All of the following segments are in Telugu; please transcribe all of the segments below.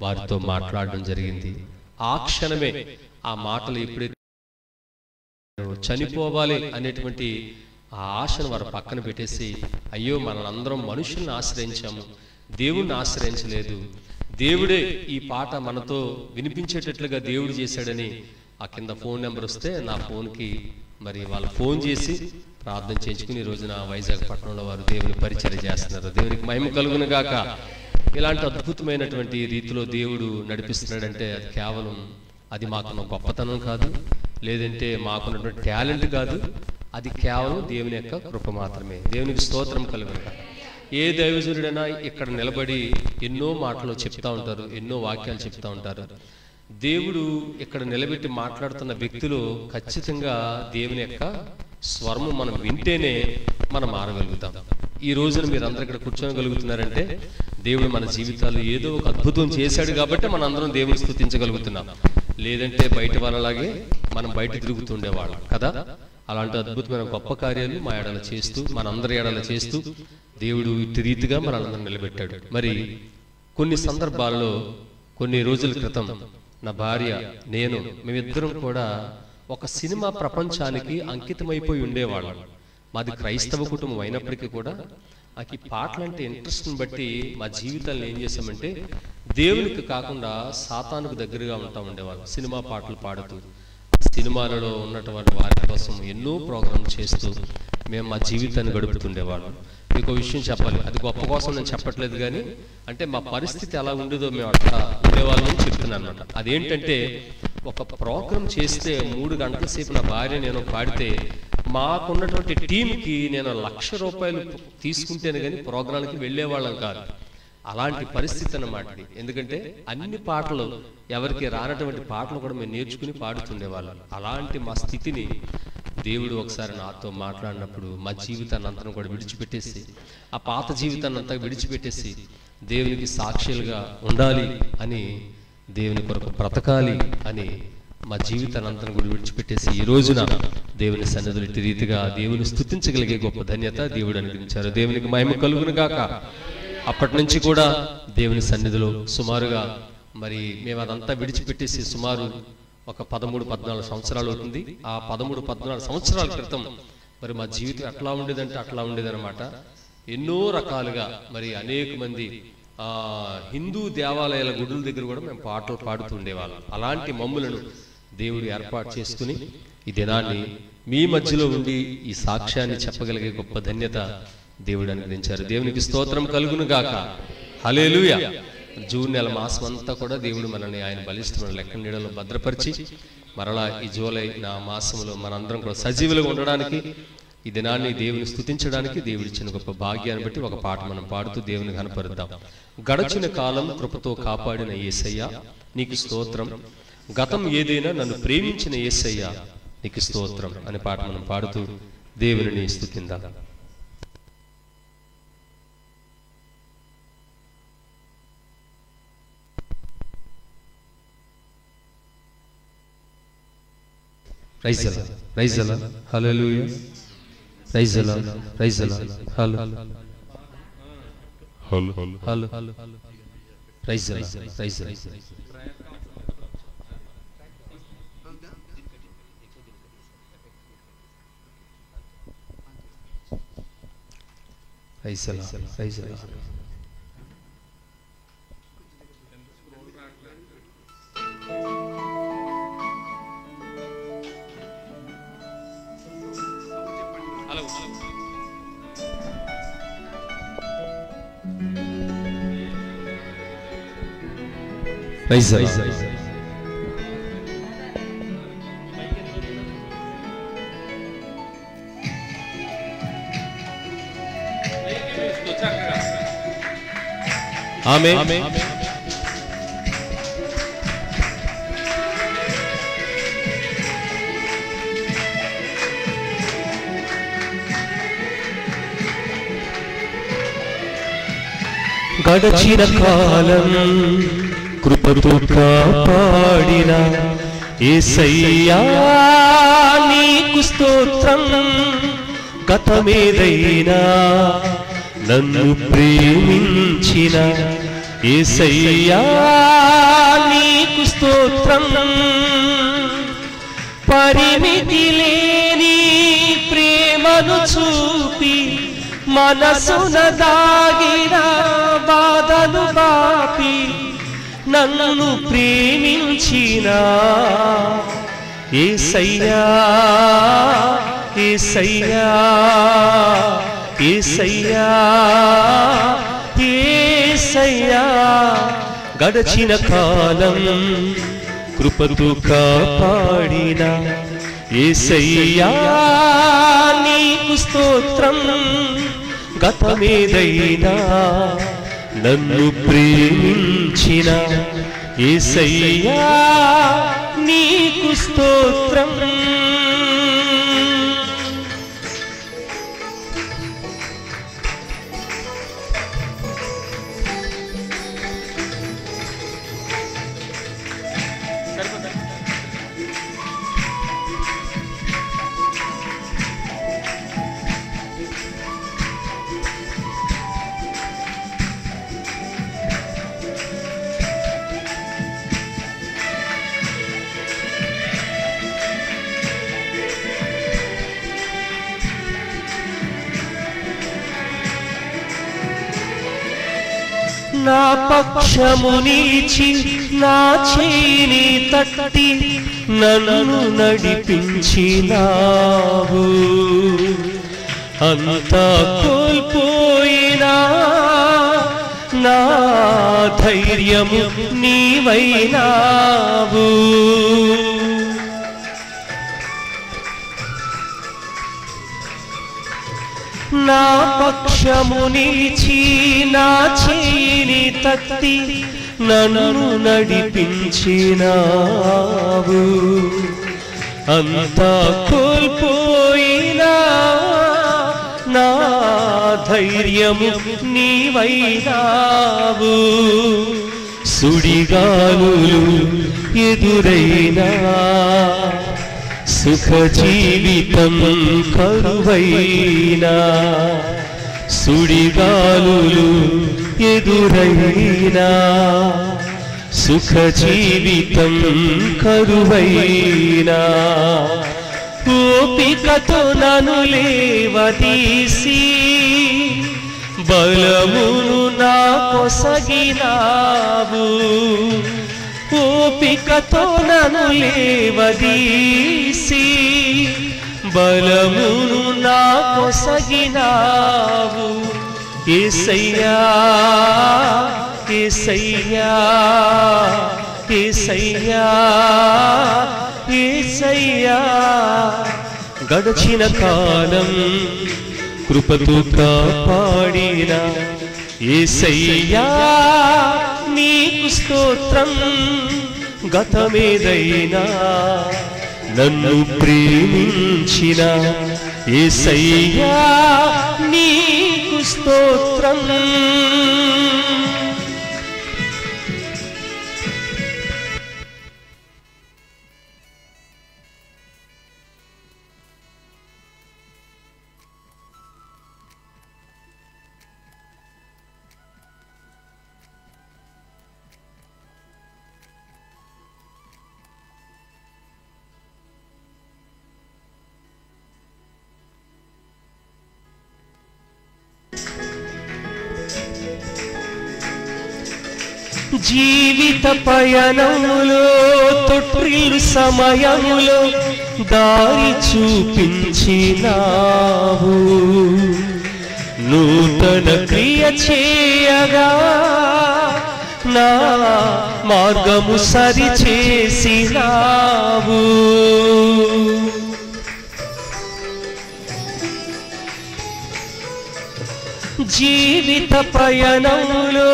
వారితో మాట్లాడడం జరిగింది. ఆ క్షణమే ఆ మాటలు ఎప్పుడైతే చనిపోవాలి అనేటువంటి ఆ ఆశను వారు పక్కన పెట్టేసి, అయ్యో మనందరం మనుషుల్ని ఆశ్రయించాము, దేవుణ్ణి ఆశ్రయించలేదు, దేవుడే ఈ పాట మనతో వినిపించేటట్లుగా దేవుడు చేశాడని ఆ కింద ఫోన్ నెంబర్ వస్తే నా ఫోన్కి మరి వాళ్ళు ఫోన్ చేసి ప్రార్థన చేయించుకుని ఈ రోజున వైజాగ్ పట్టణంలో వారు దేవుని పరిచర్య చేస్తున్నారు. దేవునికి మహిమ కలుగును గాక. ఇలాంటి అద్భుతమైనటువంటి రీతిలో దేవుడు నడిపిస్తున్నాడంటే అది కేవలం అది మాకున్న గొప్పతనం కాదు, లేదంటే మాకున్నటువంటి టాలెంట్ కాదు, అది కేవలం దేవుని యొక్క కృప మాత్రమే. దేవునికి స్తోత్రం కలుగును గాక. ఏ దైవజనుడైనా ఇక్కడ నిలబడి ఎన్నో మాటలు చెప్తా ఉంటారు, ఎన్నో వాక్యాలు చెప్తా ఉంటారు. దేవుడు ఇక్కడ నిలబెట్టి మాట్లాడుతున్న వ్యక్తులు ఖచ్చితంగా దేవుని యొక్క స్వరము మనం వింటేనే మనం మారగలుగుతాం. ఈ రోజున మీరందరూ ఇక్కడ కూర్చోగలుగుతున్నారంటే దేవుడు మన జీవితాలు ఏదో ఒక అద్భుతం చేశాడు కాబట్టి మనం అందరం దేవుని స్తుతించగలుగుతున్నాం. లేదంటే బయట వాళ్ళలాగే మనం బయట తిరుగుతుండేవాళ్ళం కదా. అలాంటి అద్భుతమైన గొప్ప కార్యాలు మా ఎడల చేస్తూ, మనందరి ఎడల చేస్తూ దేవుడు ఇటు రీతిగా మనందరం నిలబెట్టాడు. మరి కొన్ని సందర్భాల్లో కొన్ని రోజుల క్రితం నా భార్య నేను మేమిద్దరం కూడా ఒక సినిమా ప్రపంచానికి అంకితమైపోయి ఉండేవాళ్ళం. మాది క్రైస్తవ కుటుంబం అయినప్పటికీ కూడా నాకు ఈ పాటలంటే ఇంట్రెస్ట్ని బట్టి మా జీవితాలను ఏం చేసామంటే దేవునికి కాకుండా సాతానుకు దగ్గరగా ఉంటా ఉండేవాళ్ళం. సినిమా పాటలు పాడుతూ, సినిమాలలో ఉన్నటువంటి వారి కోసం ఎన్నో ప్రోగ్రాం చేస్తూ మేము మా జీవితాన్ని గడుపుతుండేవాళ్ళం. మీకు విషయం చెప్పాలి, అది గొప్ప కోసం నేను చెప్పట్లేదు, కానీ అంటే మా పరిస్థితి ఎలా ఉండేదో మేము అట్లా ఉండేవాళ్ళని చెప్తున్నాను అనమాట. అదేంటంటే ఒక ప్రోగ్రాం చేస్తే 3 గంటల సేపు నా భార్య నేను పాడితే మాకున్నటువంటి టీంకి నేను ₹1,00,000 తీసుకుంటేనే కానీ ప్రోగ్రాంకి వెళ్ళేవాళ్ళం కాదు. అలాంటి పరిస్థితి అన్నమాట. ఎందుకంటే అన్ని పాటలు ఎవరికి రానటువంటి పాటలు కూడా మేము నేర్చుకుని పాడుతుండేవాళ్ళం. అలాంటి మా స్థితిని దేవుడు ఒకసారి నాతో మాట్లాడినప్పుడు మా జీవితాన్ని అంతా కూడా విడిచిపెట్టేసి, ఆ పాత జీవితాన్ని అంతా విడిచిపెట్టేసి దేవునికి సాక్షులుగా ఉండాలి అని, దేవుని కొరకు బ్రతకాలి అని మా జీవితాన్ని అంతా కూడా విడిచిపెట్టేసి ఈ రోజున దేవుని సన్నిధిలో ఇటు రీతిగా దేవుని స్తుతించగలిగే గొప్ప ధన్యత దేవుడు అనుగ్రహించారు. దేవునికి మహిమ కలుగును గాక. అప్పటి నుంచి కూడా దేవుని సన్నిధిలో సుమారుగా మరి మేము అదంతా విడిచిపెట్టేసి సుమారు ఒక 13-14 సంవత్సరాలు అవుతుంది. ఆ 13-14 సంవత్సరాల క్రితం మరి మా జీవితం ఎట్లా ఉండేదంటే అట్లా ఉండేదన్నమాట. ఎన్నో రకాలుగా మరి అనేక మంది హిందూ దేవాలయాల గుడుల దగ్గర కూడా మేము పాటలు పాడుతూ ఉండేవాళ్ళం. అలాంటి మమ్ములను దేవుడు ఏర్పాటు చేసుకుని ఈ దినాన్ని మీ మధ్యలో ఉండి ఈ సాక్ష్యాన్ని చెప్పగలిగే గొప్ప ధన్యత దేవుడు అనుగ్రహించారు. దేవునికి స్తోత్రం కలుగును గాక. హల్లెలూయా. జూన్ నెల మాసం అంతా కూడా దేవుడు మనల్ని ఆయన బలిష్టమైన లెక్క నీడలో భద్రపరిచి మరలా ఈ జూలై నా మాసంలో మనందరం కూడా సజీవులుగా ఉండడానికి, ఈ దినాన్ని దేవుని స్తుతించడానికి దేవుడిచ్చిన గొప్ప భాగ్యాన్ని బట్టి ఒక పాట మనం పాడుతూ దేవుని కనపరుద్దాం. గడచిన కాలం కృపతో కాపాడిన యేసయ్య నీకు స్తోత్రం, గతం ఏదైనా నన్ను ప్రేమించిన యేసయ్య నీకు స్తోత్రం అనే పాట మనం పాడుతూ దేవుని స్తుతిందాం. Praise the Lord, praise the Lord, hallelujah, praise the Lord, praise the Lord, hallelujah, hallelujah, praise the Lord, praise the Lord, praise the Lord, praise the Lord. Praise the Lord. Amen. గడచిన కాలం కృపతో కాపాడిన యేసయ్యా నీకు స్తోత్రం, గతమేదైనా నన్ను ప్రేమించిన యేసయ్యా నీకు స్తోత్రం, పరిమితి లేని ప్రేమను చూపి మనసున దాగిన బాధను బాపి నన్ను ప్రేమించిన యేసయ్యా, యేసయ్యా, యేసయ్యా, యేసయ్యా. గడచిన కాలం కృపతో కాపాడిన యేసయ్యా నీకు స్తోత్రం, గతమేదైనా నన్ను ప్రేమించిన యేసయ్యా నీకు స్తోత్రం. నా పక్షము నిలిచి నా చేయి తట్టి నన్ను నడిపించినావు, అంతా కోల్పోయినా నా ధైర్యము నీవైనావు. నా పక్షము నిలిచి నా చేయి తట్టి నన్ను నడిపించినావు, అంతా కోల్పోయినా నా ధైర్యము నీవైనావు. సుడిగాలులు ఎదురైనా సుఖ జీవితం కరువైనా, సుడిగాలులు ఎదురైనా సుఖ జీవితం కరువైనా, ఓపికతో నన్ను లేవదీసి బలమును నా కొసగినావు, ఓపికతో నన్ను లేవదీసి బలమును నా కొసగినావు. యేసయ్యా, యేసయ్యా, యేసయ్యా, యేసయ్యా. గడచిన కాలం కృపతో కాపాడిన యేసయ్యా నీకు స్తోత్రం, గతమేదైనా నన్ను ప్రేమించిన యేసయ్యా నీకు స్తోత్రం. జీవిత పయనములో తొట్టిల్లు సమయములో దారి చూపించినావు, నూతన క్రియ చేయగా నా మార్గము సరిచేసినావు. జీవిత పయనములో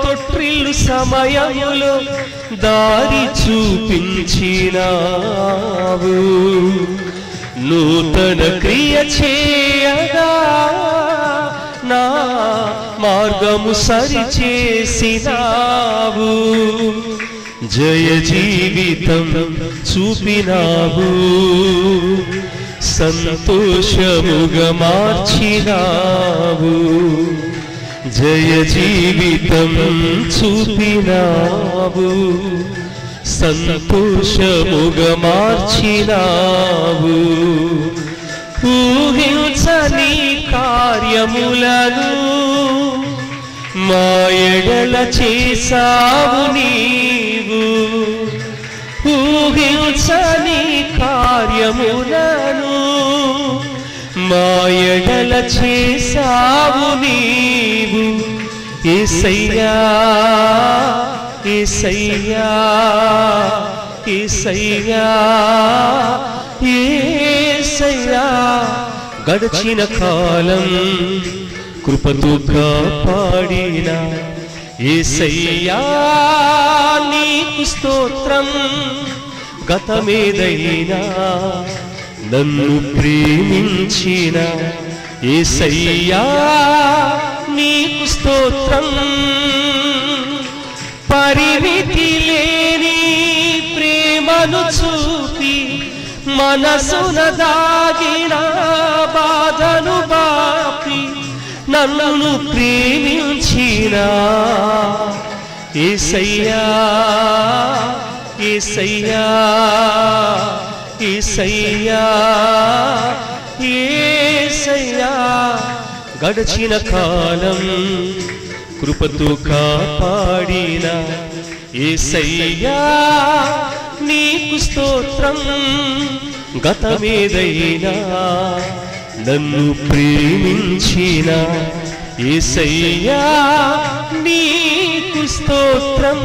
తొట్టిల్లు సమయములో దారి చూపించినావు, నూతన క్రియ చేయగా నా మార్గము సరిచేసినావు. జయ జీవితం చూపినావు, సంతోషముగా మార్చినావు. జయ జీవితం చూపినావు, సంతోషముగా మార్చినావు. ఊహించని కార్యములను మా ఎడల చేసావు నీవు. ఊహించని కార్యములను మా ఎడల చేసావు నీవు. యేసయ్యా యేసయ్యా యేసయ్యా యేసయ్యా, గడిచిన కాలం కృపతో కాపాడిన యేసయ్యా నీకు స్తోత్రం. గతమేదైనా నన్ను ప్రేమించిన యేసయ్యా నీకు స్తోత్రం. పరిమితి లేని ప్రేమను చూపి మనసున దాగిన బాధను బాపి నన్ను ప్రేమించిన యేసయ్యా యేసయ్యా యేసయ్యా యేసయ్యా, గడిచిన కాలం కృపతో కాపాడిన యేసయ్యా నీకు స్తోత్రం. గతమేదైనా నన్ను ప్రేమించిన యేసయ్యా నీకు స్తోత్రం.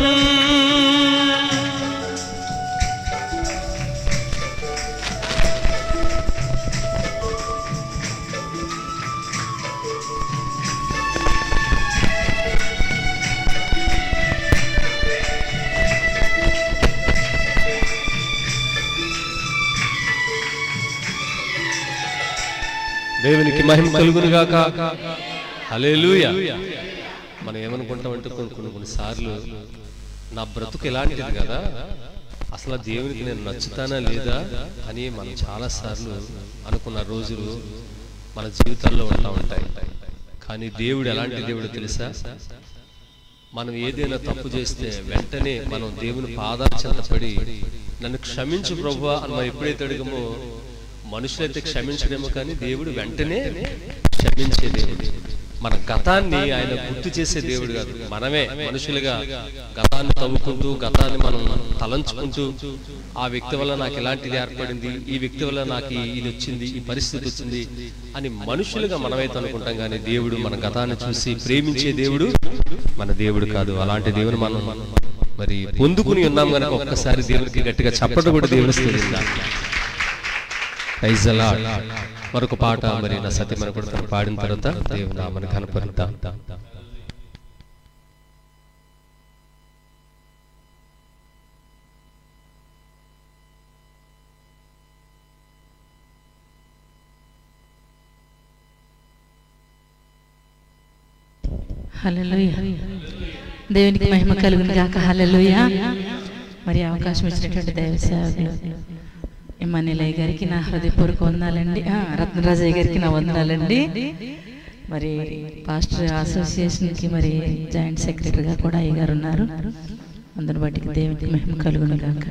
దేవునికి మహిమ కలుగును గాక. హల్లెలూయా. మనం ఏమనుకుంటామంటే కొన్ని సార్లు నా బ్రతుకు ఎలాంటిది కదా, అసలు దేవునికి నేను నచ్చుతానా లేదా అని మనం చాలా సార్లు అనుకున్న రోజులు మన జీవితాల్లో ఉంటా ఉంటాయి. కానీ దేవుడు ఎలాంటి దేవుడు తెలుసా? మనం ఏదైనా తప్పు చేస్తే వెంటనే మనం దేవుని పాదాల చెంత పడి నన్ను క్షమించు ప్రభువా అని మనం ఎప్పుడైతే అడిగామో, మనుషులైతే క్షమించడేమో కానీ దేవుడు వెంటనే క్షమించే దేవుడు. మన గతాన్ని ఆయన గుర్తు చేసే దేవుడు కాదు. మనమే మనుషులుగా గతాన్ని తవ్వుకుంటూ గతాన్ని మనం తలంచుకుంటూ ఆ వ్యక్తి వల్ల నాకు ఎలాంటిది ఏర్పడింది, ఈ వ్యక్తి వల్ల నాకు ఇది వచ్చింది, ఈ పరిస్థితి వచ్చింది అని మనుషులుగా మనమైతే అనుకుంటాం. కానీ దేవుడు మన గతాన్ని చూసి ప్రేమించే దేవుడు మన దేవుడు కాదు. అలాంటి దేవుని మనం మరి పొందుకుని ఉన్నాం కనుక ఒక్కసారి దేవునికి గట్టిగా చప్పట్లు కూడా దేవుని స్తుతిద్దాం. Praise the lord. మరొక పాట మరి నా సత్యమని కూడా పాడిన తర్వాత దేవుని నామమును ఘనపరుద్దాం. హల్లెలూయా. దేవునికి మహిమ కలుగును గాక. హల్లెలూయా. మరి అవకాశం ఇచ్చినటువంటి దైవ సేవకులు ఇమ్మానుయేలయ్య గారికి నా హృదయపూర్వక వందనాలండి. రత్నరాజయ్య గారికి నా వందనాలండి. మరి పాస్టర్ అసోసియేషన్కి మరి జాయింట్ సెక్రటరీగా కూడా అయ్య గారు ఉన్నారు. అందరి బట్టి దేవునికి మహిమ కలుగును గాక.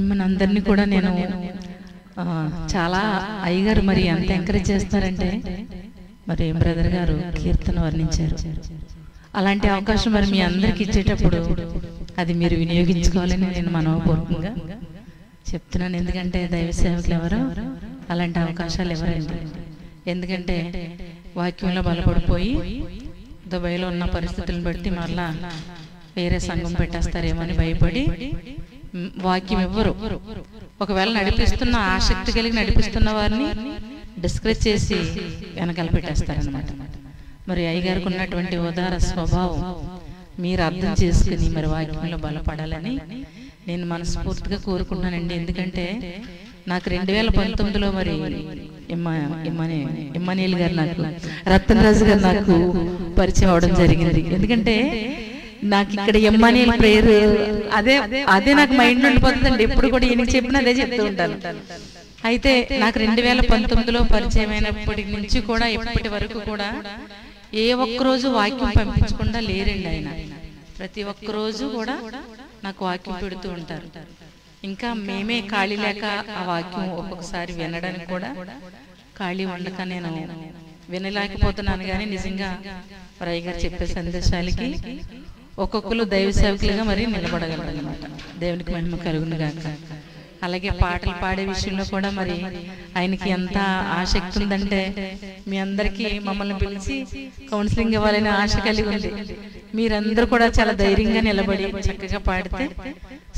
మనందరినీ కూడా నేను చాలా అయ్యగారు మరి ఎంత ఎంకరేజ్ చేస్తారంటే, మరి బ్రదర్ గారు కీర్తన వర్ణించారు. అలాంటి అవకాశం మరి మీ అందరికి ఇచ్చేటప్పుడు అది మీరు వినియోగించుకోవాలని నేను మనోపూర్వకంగా చెప్తున్నాను. ఎందుకంటే దైవ సేవకులు ఎవరో అలాంటి అవకాశాలు ఎవరండి. ఎందుకంటే వాక్యంలో బలపడిపోయి దుబాయ్లో ఉన్న పరిస్థితులను బట్టి మళ్ళా వేరే సంఘం పెట్టేస్తారేమో అని భయపడి వాక్యం ఇవ్వరు. ఒకవేళ నడిపిస్తున్న ఆసక్తి కలిగి నడిపిస్తున్న వారిని డిస్కరేజ్ చేసి వెనకాల పెట్టేస్తారనమాట. మరి అయ్యగారికి ఉన్నటువంటి ఉదార స్వభావం మీరు అర్థం చేసుకుని మరి వాక్యంలో బలపడాలని నేను మనస్ఫూర్తిగా కోరుకుంటున్నానండి. ఎందుకంటే నాకు 2019లో మరి ఇమ్మానియల్ గారు నాకు, రతన్ రాజు గారు నాకు పరిచయం అవడం జరిగింది. ఎందుకంటే నాకు ఇక్కడ ఇమ్మానియల్ ప్రేయర్ అదే నాకు మైండ్ ఉండిపోతుందండి. ఎప్పుడు కూడా ఈయనకి చెప్పిన అదే చెప్తూ ఉంటాను. అయితే నాకు 2019లో పరిచయం అయినప్పటి నుంచి కూడా ఇప్పటి వరకు కూడా ఏ ఒక్కరోజు వాక్యం పంపించకుండా లేరండి ఆయన. ప్రతి ఒక్క రోజు కూడా నాకు వాక్యం పెడుతూ ఉంటారు. ఇంకా మేమే ఖాళీ లేక ఆ వాక్యం ఒక్కొక్కసారి వినడానికి కూడా ఖాళీ ఉండక నేను వినలేకపోతున్నాను. కానీ నిజంగా రయ్య గారు చెప్పే సందేశాలకి ఒక్కొక్కరు దైవ సేవకులుగా మరి నిలబడగలరు అన్నమాట. దేవునికి మహిమ కలుగును గాక. అలాగే పాటలు పాడే విషయంలో కూడా మరి ఆయనకి ఎంత ఆసక్తి ఉందంటే మీ అందరికీ మమ్మల్ని పిలిచి కౌన్సిలింగ్ ఇవ్వాలని ఆశ కలిగి ఉంది. మీరందరూ కూడా చాలా ధైర్యంగా నిలబడి చక్కగా పాడితే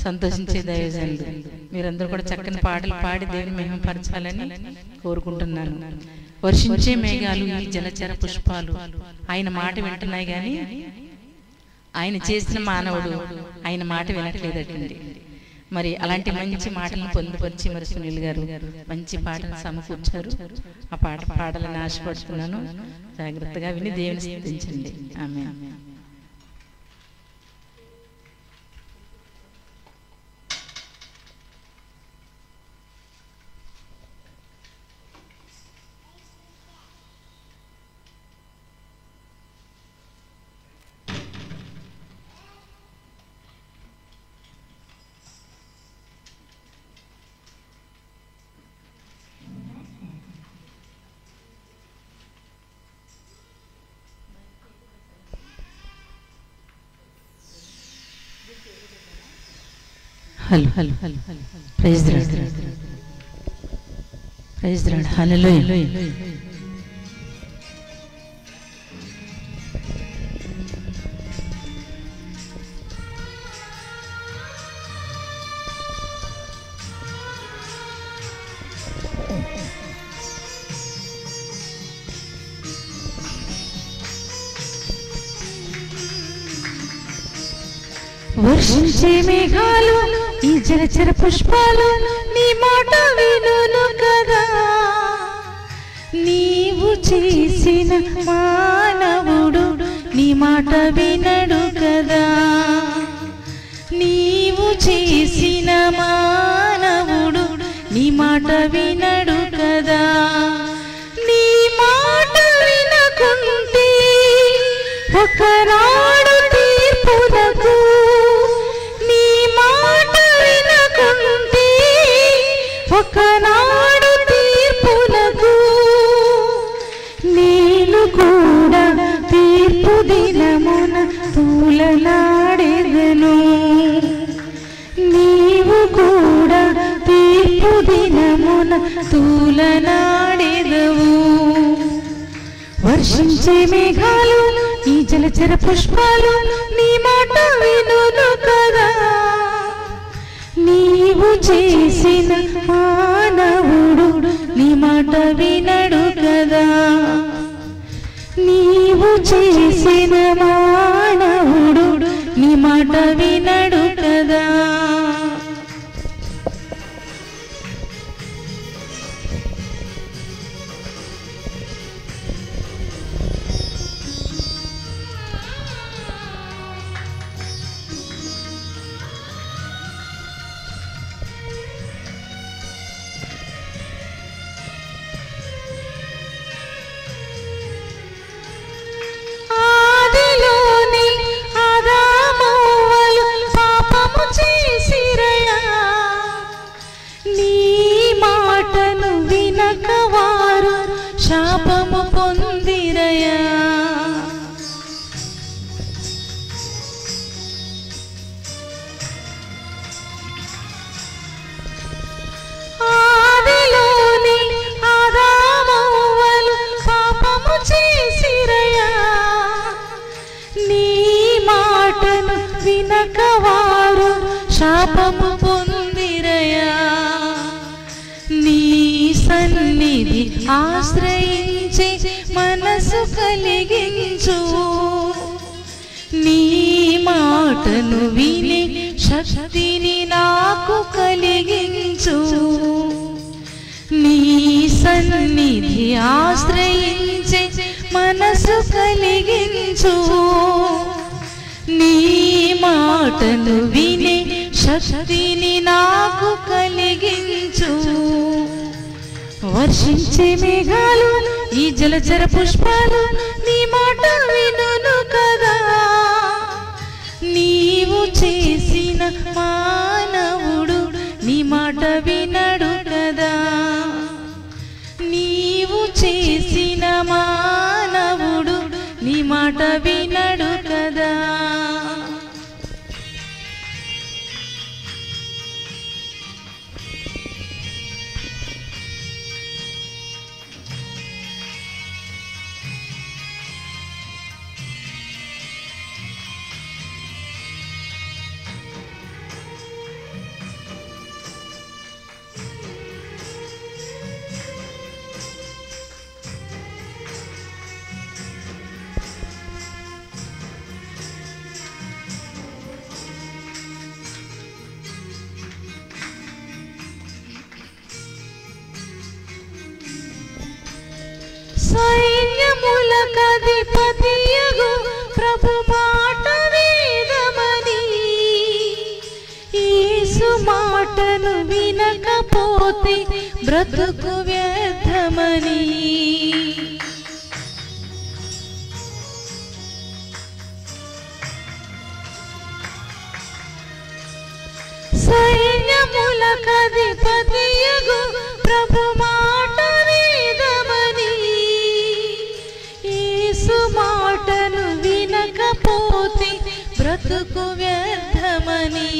సంతోషించే దైవజనులు. మీరందరూ కూడా చక్కని పాటలు పాడి దేవుని మహిమపరచాలని కోరుకుంటున్నాను. వర్షించే మేఘాలు, ఈ జలచర పుష్పాలు ఆయన మాట వింటున్నాయి కానీ ఆయన చేసిన మానవుడు ఆయన మాట వినట్లేదటండి. మరి అలాంటి మంచి మాటలను పొందుపరిచి మరి సునీల్ గారు మంచి పాటలు సమకూర్చారు. ఆ పాట పాడాలని ఆశపడుతున్నాను. జాగ్రత్తగా విని దేవుని స్తుతించండి. Amen. Hello praise the Lord, praise the Lord, hallelujah. వర్షించే మేఘాలు, ఈ జలచర పుష్పాలు నీ మాట వినును కదా. నీవు చేసిన మానవుడు నీ మాట వినడు కదా. నీవు చేసిన మానవుడు నీ మాట వినడు కదా. నీ మాట వినకుంటే ఒకనాడు తీర్పునకు, ఒకనాడు తీర్పునకు నేను కూడా తీర్పు దినమున తూలలాడెదను. నీవు కూడా తీర్పు దినమున తూలలాడెదవు. వర్షించే మేఘాలు, ఈ జలచర పుష్పాలు నీ మాట వినును కదా. నీవు చేసిన మానవుడు నీ మాట వినడు కదా. నీవు చేసిన మానవుడు నీ మాట వినడు కదా. శాపము పొందిరయా. ఆదిలోని ఆదామవ్వలు పాపము చేసిరయా. నీ మాటను వినక వారు శాపము పొందిరయా. నీ సన్నిధి ఆశ్రయించి మనసు కలిగించు. నీ మాటను విని శక్తిని నాకు కలిగించు. నీ సన్నిధి ఆశ్రయించే మనసు కలిగించు, నీ మాటను వినే శక్తిని నాకు కలిగించు. వర్షించే మేఘాలు ఈ జలచర పుష్పాలు నీ మాట వినును కదా. నీవు చేసిన మానవుడు నీ మాట వినడు కదా. నీవు చేసిన మానవుడు నీ మాట వినడు కదా. సైన్యములకధిపతియగు ప్రభు మాట వేదమని, యేసు మాటను వినకపోతే బ్రతుకు వ్యర్థమని. సైన్యములకధిపతియగు ప్రభు మాట వేదమని, యేసు మాటను వినకపోతే బ్రతుకు వ్యర్థమని.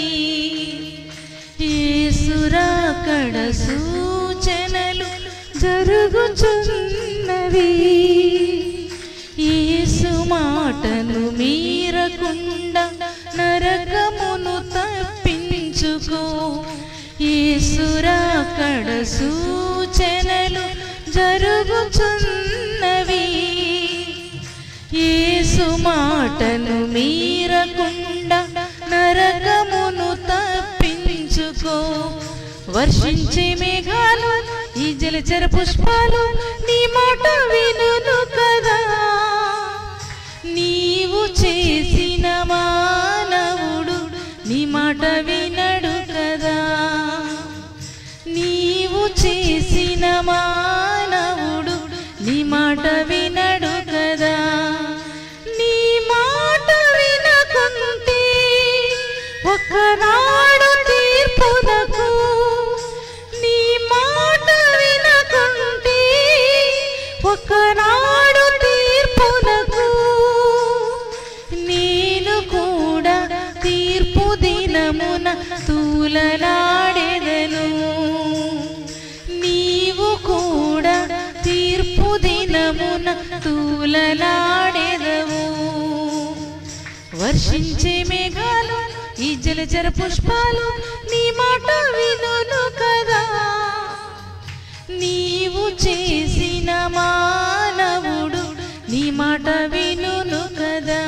యేసు రాకడ సూచనలు జరుగుచున్నవి, యేసు మాటను మీరకుండా నరకమును తప్పించుకో. యేసు రాకడ సూచనలు జరుగుచున్నవి, యేసు మాటను మీరకుండా నరకమును తప్పించుకో. వర్షించే మేఘాలు ఈ జలచర పుష్పాలు నీ మాట వినును కదా. నీవు చేసిన మానవుడు నీ మాట వినడు కదా. నీవు చేసిన మానవుడు నీ మాట వినడు కదా. నీ మాట వినకుంటే ఒకనాడు తీర్పునకు, నీ మాట వినకుంటే ఒకనాడు తీర్పునకు, నేను కూడా తీర్పు దినమున తూలలాడెదను. నీవు కూడా తీర్పు దినమున తూలలాడెదవు. వర్షించే మేఘాలు ఈ జలచర పుష్పాలు నీ మాట వినును కదా. నీవు చేసిన మానవుడు నీ మాట వినును కదా.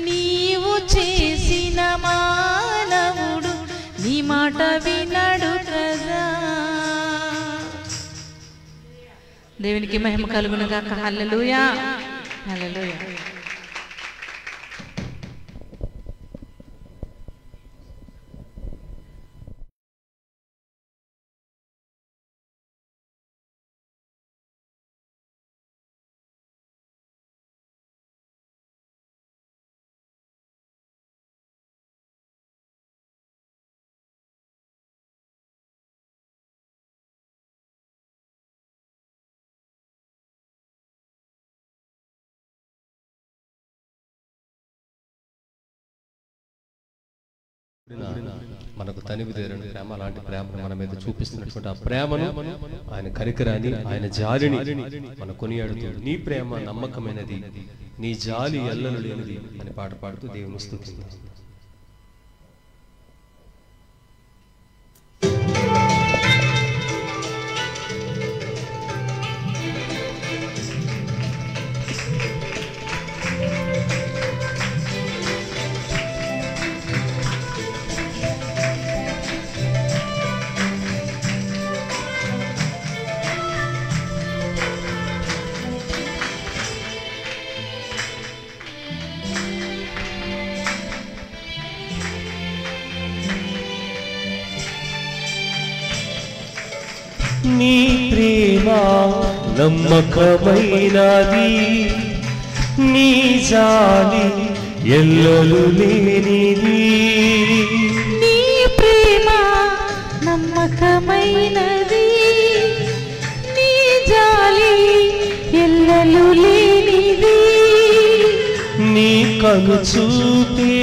నీవు చేసిన మానవుడు నీ మాట వినడు కదా. దేవునికి మహిమ కలుగును గాక. హల్లెలూయా, హల్లెలూయా. మనకు తనివి తీరని ప్రేమ, అలాంటి ప్రేమను మన మీద చూపిస్తున్నటువంటి ఆ ప్రేమను, ఆయన కనికరాన్ని, ఆయన జాలిని మన కొనియాడుతూ, నీ ప్రేమ నమ్మకమైనది, నీ జాలి ఎల్లలు లేనిది అని పాట పాడుతూ దేవుని స్తుతిస్తాం. నీ ప్రేమ నమ్మకమైనది, నీ జాలి ఎల్లలు లేనిది. నీ ప్రేమ నమ్మకమైనది, నీ జాలి ఎల్లలు లేనిది. నీ కను చూపే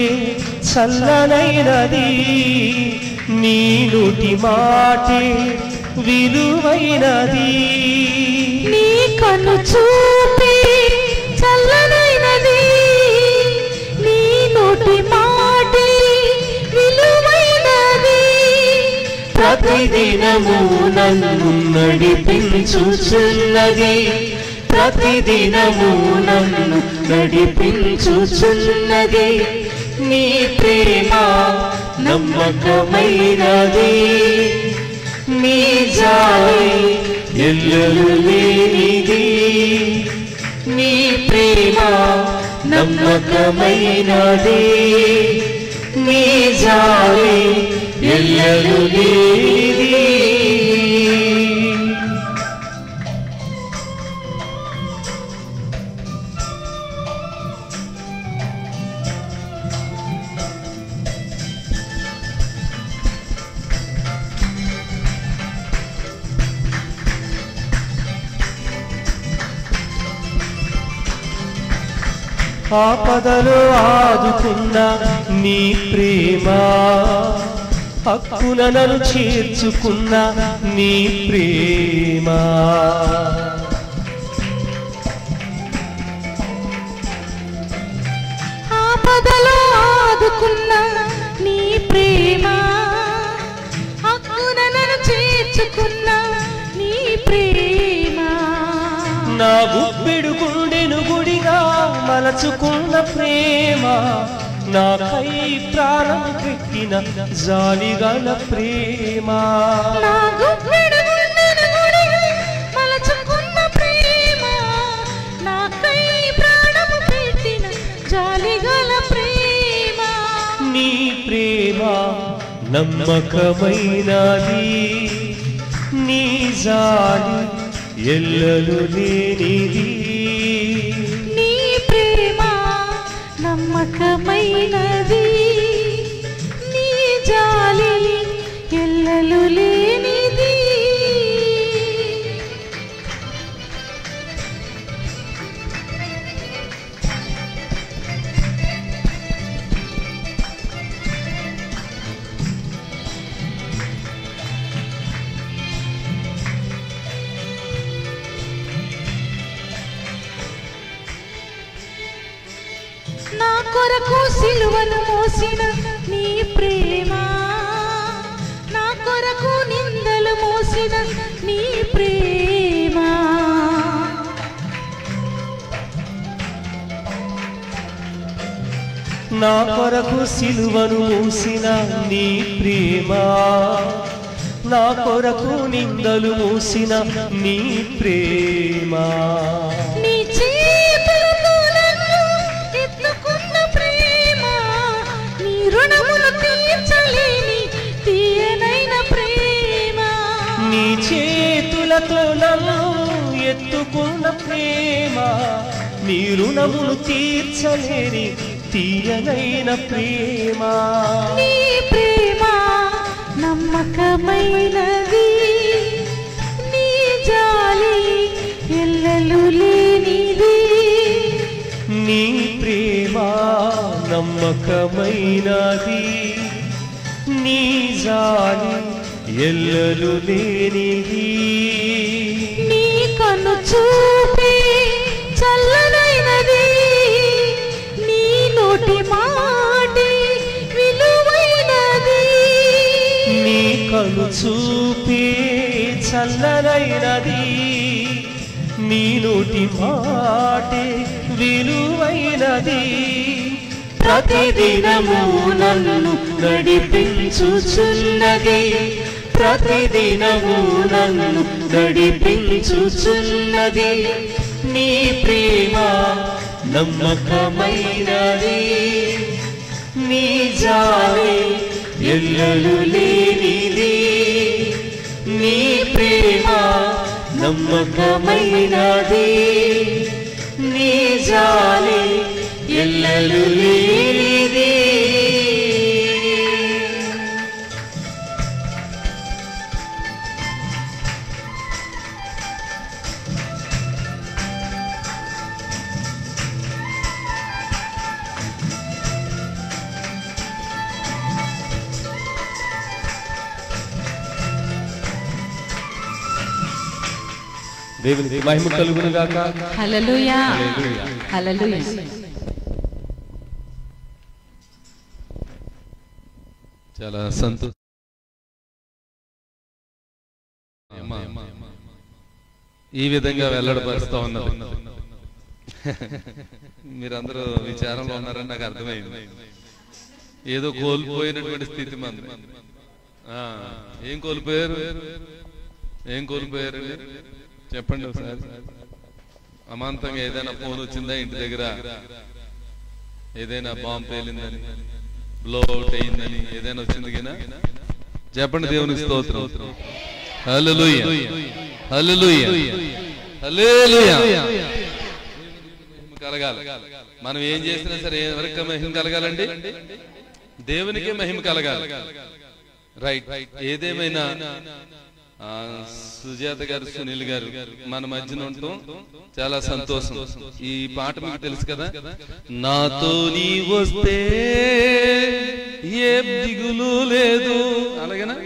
చల్లనైనది, నీ నోటి మాటే విలువైనది. నీ కను చూపే చల్లనైనది, నీ నోటి మాటే విలువైనది. ప్రతిదినము నన్ను నడిపించుచున్నది, ప్రతిదినము నన్ను నడిపించుచున్నది. నీ ప్రేమ నమ్మకమైనది, నీ జాలి ఎల్లలు లేనిది. నీ ప్రేమ నమ్మకమైనది, నీ జాలి ఎల్లలు లేనిది. ఆపదలో ఆదుకున్న నీ ప్రేమ, హక్కున నన్ను చేర్చుకున్న నీ ప్రేమ. ఆపదలో ఆదుకున్న నీ ప్రేమ, హక్కున నన్ను చేర్చుకున్న నీ ప్రేమ. నా గుప్పెడు గుండెను గుడిగా మలచుకున్న ప్రేమ, నాకై ప్రాణం పెట్టిన జాలిగల ప్రేమ. నా గుప్పెడు గుండెను గుడిగా మలచుకున్న ప్రేమ, నాకై ప్రాణము పెట్టిన జాలిగల ప్రేమ. నీ ప్రేమ నమ్మకమైనది, నీ జాలి ఎల్లలు లేనిది. నీ ప్రేమ నమ్మకమైనది, నీ జాలి ఎల్లలు లేనిది. నా కొరకు సిలువను మోసిన నీ ప్రేమ, నా కొరకు నిందలు మోసిన నీ ప్రేమ. నా కొరకు సిలువను మోసిన నీ ప్రేమ, నా కొరకు నిందలు మోసిన నీ ప్రేమ. నీ చేతులతో నన్ను ఎత్తుకున్న ప్రేమ, నీ రుణమును తీర్చలేని తీయనైన ప్రేమ. నీ చేతులతో నన్ను ఎత్తుకున్న ప్రేమ, నీ రుణమును తీర్చలేని తీయనైన ప్రేమ. నీ ప్రేమ నమ్మకమైనది, నీ జాలి ఎల్లలు లేనిది. నీ ప్రేమ నమ్మకమైనది, నీ జాలి ఎల్లలు లేనిది. నీ కన్ను చూపే చల్లనైనది, నీ నోటి మాటే విలువైనది. నీ కను చూపే చల్లనైనది, నీ నోటి మాటే విలువైనది. ప్రతిదినము నన్ను నడిపించుచున్నది, ప్రతిదినము నన్ను నడిపించుచున్నది. నీ ప్రేమ నమ్మకమైనది, నీ జాలి ఎల్లలు లేనిది. నీ ప్రేమ నమ్మకమైనది నీ జాలి ఎల్లలు లేనిది. దేవునికి మహిమ కలుగును గాక. హల్లెలూయా హల్లెలూయా. చాలా సంతోషం. ఈ విధంగా వెల్లడపరుస్తూ ఉన్నది. మీరందరూ విచారంలో ఉన్నారని నాకు అర్థమైంది. ఏదో కోల్పోయినటువంటి స్థితి మంది. ఏం కోల్పోయారు? ఏం కోల్పోయారు చెప్పండి ఒకసారి. అమాంతంగా ఏదైనా ఫోన్ వచ్చిందా ఇంటి దగ్గర? ఏదైనా బాంబు పేలిందని, బ్లో అవుట్ అయిందని ఏదైనా వచ్చింది కదా? చెప్పండి దేవునికి స్తోత్రం. హల్లెలూయా హల్లెలూయా హల్లెలూయా. కలగాలి. మనం ఏం చేసినా సరే ఎవరికి మహిమ కలగాలండి? దేవునికే మహిమ కలగాలి. రైట్. ఏదేమైనా సుజాత గారు, సునీల్ గారు మన మధ్యన ఉండటం చాలా సంతోషం. ఈ పాట మీకు తెలుసు కదా, నాతో నీ వస్తే ఏ దిగులు లేదు, అలాగేనా?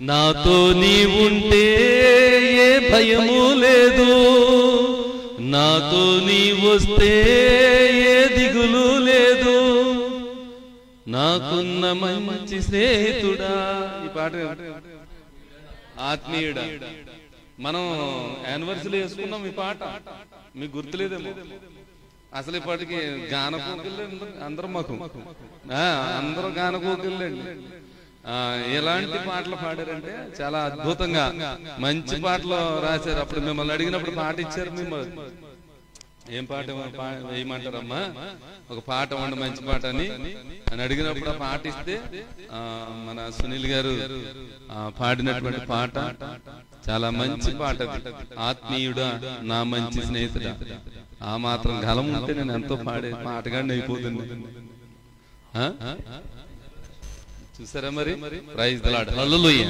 నాతో నీ ఉంటే ఏ భయము లేదు, నాతో నీ వస్తే ఏ దిగులు లేదు, నాకున్న మంచి స్నేహితుడా. ఈ పాట ఆత్మీయుడా. మనం యానివర్సరీ వేసుకున్నాం ఈ పాట, మీకు గుర్తులేదేమో. అసలు ఇప్పటికి గానకోకిళ్ళే అందరం, మాకు అందరూ గానకోకిళ్ళండి. ఎలాంటి పాటలు పాడారంటే చాలా అద్భుతంగా మంచి పాటలు రాశారు. అప్పుడు మిమ్మల్ని అడిగినప్పుడు పాట ఇచ్చారు. మిమ్మల్ని ఏం పాట వేయమంటారమ్మా, ఒక పాట వండి మంచి పాట అని అడిగినప్పుడు ఆ పాట ఇస్తే మన సునీల్ గారు పాడినటువంటి పాట చాలా మంచి పాట. ఆత్మీయుడా నా మంచి స్నేహితుడా. ఆ మాత్రం గలం ఉంటే నేను ఎంతో పాడే పాటగాడిని అయిపోతుంది. చూసారా మరి? Praise the Lord. హల్లెలూయా.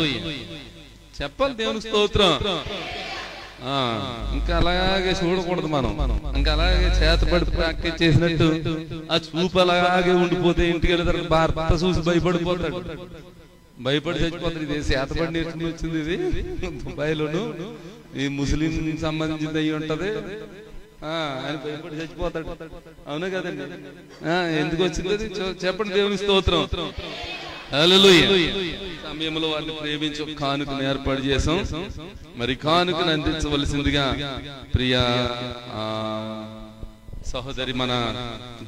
చెప్పాలి దేవునికి స్తోత్రం. ఇంకా అలాగే చూడకూడదు మనం. ఇంకా అలాగే చేతపడి ప్రాక్టీస్ చేసినట్టు ఆ చూపు అలాగే ఉండిపోతే ఇంటికి వెళ్ళి భర్త చూసి భయపడిపోతాడు, భయపడి చచ్చిపోతాడు. ఇది చేతపడి నేర్చుకుని వచ్చింది, ఇది దుబాయ్లోను ఈ ముస్లిం సంబంధించింది అయ్యి ఉంటది. ఆయన భయపడి చచ్చిపోతాడు. అవునా కదండి? ఎందుకు వచ్చింది అది చెప్పండి దేవునికి స్తోత్రం. హల్లెలూయా. సమయంలో వారిని ప్రేమించి ఒక కానుకను ఏర్పాటు చేసాం. మరి కానుకను అందించవలసిందిగా ప్రియ సహోదరి మన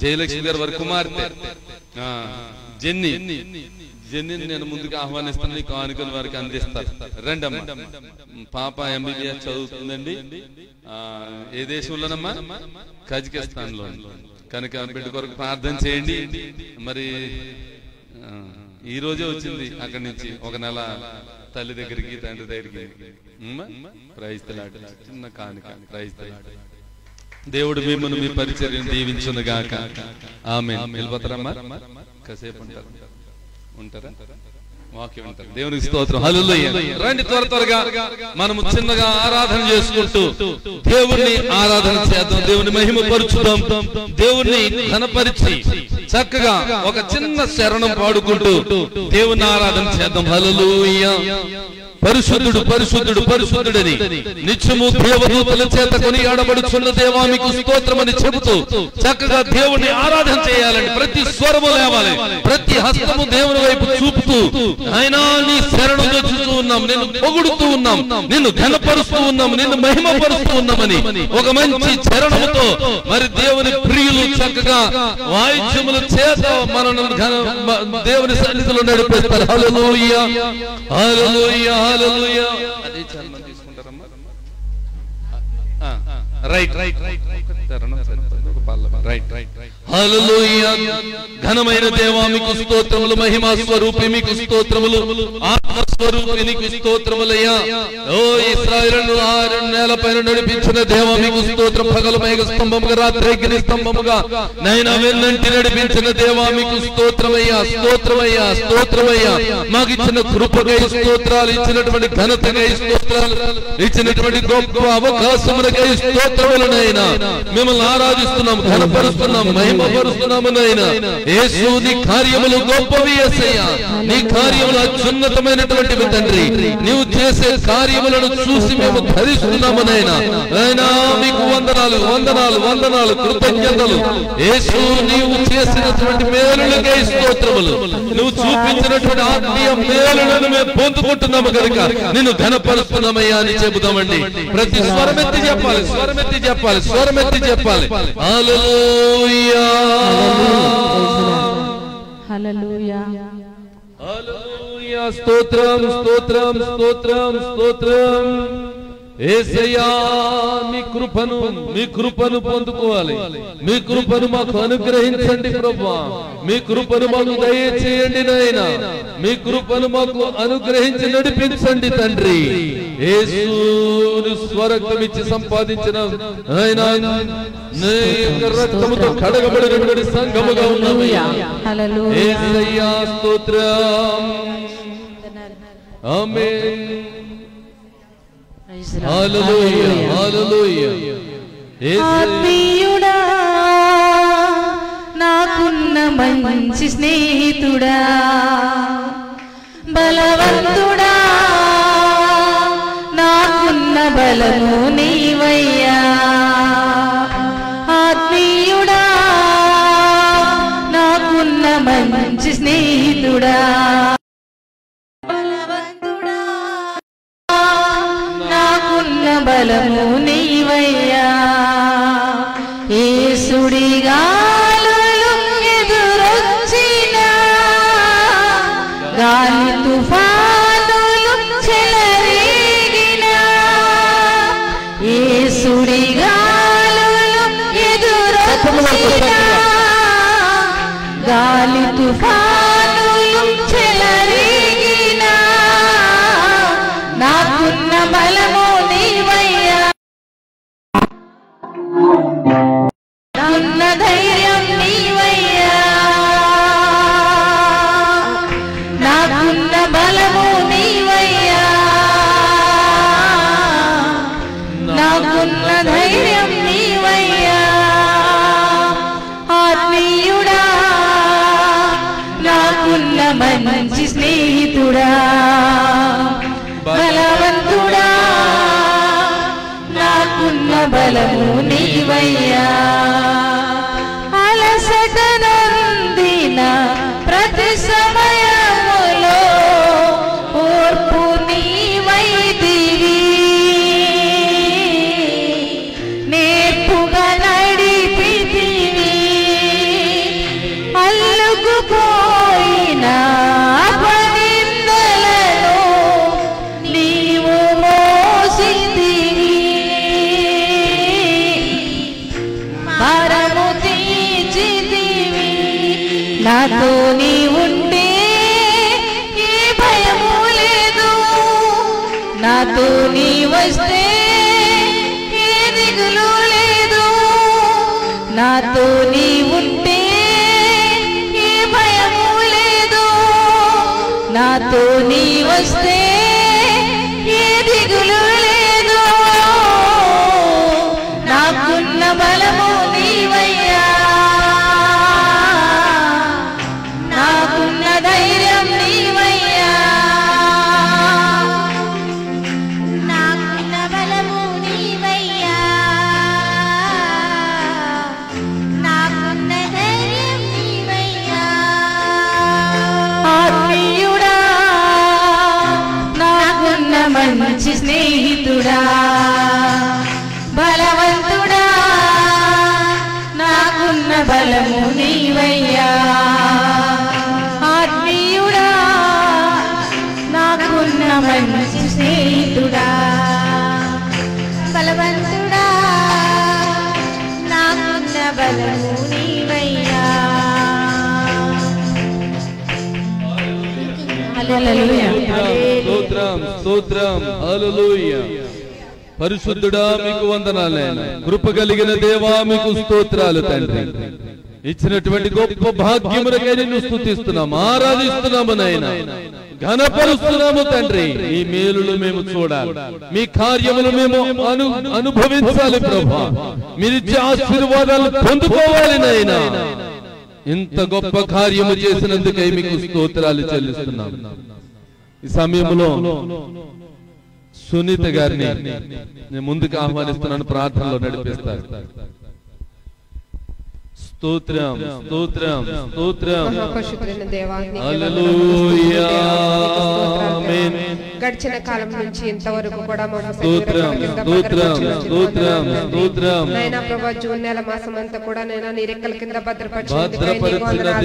జయలక్ష్మి గారు వారి కుమార్తె జెన్నీని నేను ముందుగా ఆహ్వానిస్తాను. ఈ కానుకను వారికి అందిస్తారు. రెండమ్మ. పాప ఎంబీబీఎస్ చదువుతుందండి. ఏ దేశంలోనమ్మా? కజకిస్తాన్ లో. కనుక బిడ్డ కొరకు ప్రార్థన చేయండి. మరి ఈ రోజే వచ్చింది అక్కడి నుంచి, ఒక నెల తల్లి దగ్గరికి తండ్రి దగ్గరికి. Praise the lord. చిన్న కానుక. Praise the lord. దేవుడు మిమ్మల్ని మీ పరిచర్యను దీవించును గాక. ఆమేన్. వెళ్ళిపోతారమ్మా? కాసేపు ఉంటారా? వాక్యం ఉంటారు. దేవునికి స్తోత్రం. హల్లెలూయా. రండి త్వరగా మనము చిన్నగా ఆరాధన చేసుకుంటూ దేవుణ్ణి ఆరాధన చేద్దాం. దేవుని మహిమ పరుచుదాం. దేవుణ్ణి ఘనపరిచి చక్కగా ఒక చిన్న శరణం పాడుకుంటూ దేవుని ఆరాధన చేద్దాం. హల్లెలూయా. పరిశుద్ధుడు పరిశుద్ధుడు పరిశుద్ధుడని నిత్యము దేవదూతల చేత కొనియాడబడుచున్న దేవా మీకు స్తోత్రమని చెబుతూ చక్కగా దేవుని ఆరాధన చేయాలండి. ప్రతి స్వరము లేవాలి, ప్రతి హస్తము దేవుని వైపు చూపుతూ ఆయన నీ శరణు తెచ్చుతూ ఉన్నాం, నిన్ను పొగుడుతూ ఉన్నాం, నిన్ను ఘనపరుస్తూ ఉన్నాం, నిన్ను మహిమపరుస్తూ ఉన్నామని ఒక మంచి చరణముతో మరి దేవుని ప్రియులు చక్కగా వాయిద్యముల చేత మనను దేవుని సన్నిధిలో నడిపిస్తారు. హల్లెలూయా హల్లెలూయా హల్లెలూయా. అదే చాలా మంది తీసుకుంటారమ్మా. రైట్ హల్లెలూయా. ఘనమైన దేవా మీకు స్తోత్రములు, మహిమా స్వరూపి మీకు స్తోత్రములు, ఆత్మస్వరూపి నీకు స్తోత్రములయ్యా. ఓ ఇశ్రాయేలును 6 నెలల పైన నడిపించిన దేవా మీకు స్తోత్రం. పగలు మేఘ స్తంభముగా రాత్రి అగ్ని స్తంభముగా నైనా వెన్నంటి నడిపించిన దేవా మీకు స్తోత్రమయ్యా, స్తోత్రమయ్యా, స్తోత్రమయ్యా. మాకు ఇచ్చిన కృపకై స్తోత్రాలు, ఇచ్చినటువంటి ఘనతకై స్తోత్రాలు, ఇచ్చినటువంటి గొప్ప అవకాశములకై స్తోత్రములనైనా మిమ్మల్ని ఆరాధిస్తున్నాము, ఘనపరుస్తున్నాము, మహిమపరుస్తున్నాము నైనా. యేసు నీ కార్యములు గొప్పవి యేసయ్యా, నీ కార్యములు అత్యున్నతమైనటువంటివి తండ్రి. నీవు చేసే కార్యములను చూసి మేము ధరిస్తున్నాము నైనా. నైనా మీకు వందనాలు, వందనాలు, వందనాలు, కృతజ్ఞతలు. యేసు నీవు చేసినటువంటి మేలులకై స్తోత్రములు, నువ్వు చూపించినటువంటి ఆత్మీయ మేలులను మేము పొందుకుంటున్నాము కనుక నిన్ను ఘనపరుస్తున్నామయ్యా అని చెబుతామండి. ప్రతి స్వరమెత్తి చెప్పాలి, స్వరమెత్తి చెప్పాలి, స్వరమెత్తి చెప్పాలి. హల్లెలూయా, హల్లెలూయా, హల్లెలూయా. స్తోత్రం, స్తోత్రం, స్తోత్రం, స్తోత్రం. యేసయ్యా మీ కృపను పొందుకోవాలి. మీ కృపను మాకు అనుగ్రహించండి ప్రభువా. మీ కృపను మాకు దయచేయండి నాయనా. మీ కృపను మాకు అనుగ్రహించి నడిపించండి తండ్రి. యేసును స్వరక్తమిచ్చి సంపాదించిన ఆయన రక్తముతో కడగబడినటువంటి సంఘముగా ఉన్నామయ్యా. యేసయ్యా స్తోత్రం. ఆమేన్. హల్లెలూయా, హల్లెలూయా. ఆత్మీయుడా, నాకున్న మంచి స్నేహితుడా, బలవంతుడా, నాకున్న బలము నీవయ్యా. ఆత్మీయుడా, నాకున్న మంచి స్నేహితుడా, బలము నీవయ్యా. యేసుడి గాలులు ఎదురొచ్చినా, గాలి తుఫానులు చెలరేగినా, యేసుడి గాలులు ఎదురొచ్చినా, గాలి తుఫానులు చెలరేగినా, నాకున్న బలము నీవయ్యా. నాకున్న ధైర్యం నీవయ్యా. నాకున్న బలము నీవయ్యా. నాకున్న ధైర్యం నీవయ్యా. ఆత్మీయుడా, నాకున్న మంచి స్నేహితుడా, బలవంతుడా, నాకున్న బలము నీవయ్యా. అలసట నందిన ప్రతి సమయములో ఓర్పు నీవైతివి. నేర్పుగా నడిపితివి. అల్లుకుపోయిన అపనిందలను నీవు మోసితివి. భారము తీర్చితివి. నాతో నీ ఉంటే ఏ భయము లేదు. నాతో నీ వస్తే ఏ దిగులు లేదు. నాతో నీ ఉంటే ఏ భయము లేదు. నాతో నీ వస్తే ఏ దిగులు లేదు. నాకున్న బలము నీవయ్యా. నాకున్న ధైర్యం నీవయ్యా. నాకున్న బలము నీవయ్యా. నాకున్న ధైర్యం నీవయ్యా. ఆత్మీయుడా, నాకున్న మంచి స్నేహితుడా, బలవంతుడా, నాకున్న బలము నీవయ్యా. ఆత్మీయుడా, నాకున్న మంచి స్నేహితుడా, బలవంతుడా, హల్లెలూయా. స్తోత్రం స్తోత్రం హల్లెలూయా. పరిశుద్ధుడా మీకు వందనాలైనా, కృప కలిగిన దేవా మీకు స్తోత్రాలు తండ్రి. ఇచ్చినటువంటి గొప్ప భాగ్యములకై నిన్ను స్తుతిస్తున్నాము, ఆరాధిస్తున్నాము నాయనా, ఘనపరుస్తున్నాము తండ్రి. మీ మేలులు మేము చూడాలి, మీ కార్యములు మేము అనుభవించాలి ప్రభా. మీరిచ్చే ఆశీర్వాదాలు పొందుకోవాలి నాయనా. ఇంత గొప్ప కార్యము చేసినందుకై మీకు స్తోత్రాలు చెల్లిస్తున్నాము. ఈ సమయంలో సునీత గారిని నేను ముందుకు ఆహ్వానిస్తున్నాను, ప్రార్థనలో నడిపిస్తారు. స్తోత్రం స్తోత్రం స్తోత్రం హల్లెలూయా ఆమేన్. గడిచిన కాలం నుంచి ఇంతవరకు కూడా స్తోత్రం స్తోత్రం స్తోత్రం స్తోత్రం నైనా ప్రభా, జూన్ నెల మాసం అంతా కూడా నైనా నీ రెక్కల కింద భద్రపరిచిన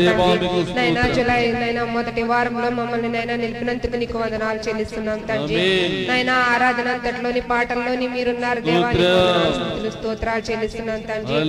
దేవా మీకు స్తోత్రం. నైనా జూలై నైనా మొదటి వారంలో మమ్మల్ని నైనా నిలిపినందుకు నీకు వందనాలు చెల్లిస్తున్నాం తండ్రి. నైనా ఆరాధన అంతట్లోని పాటల్లోని మీరున్నారు దేవా, స్తోత్రాలు చెల్లిస్తున్నాం తండ్రి.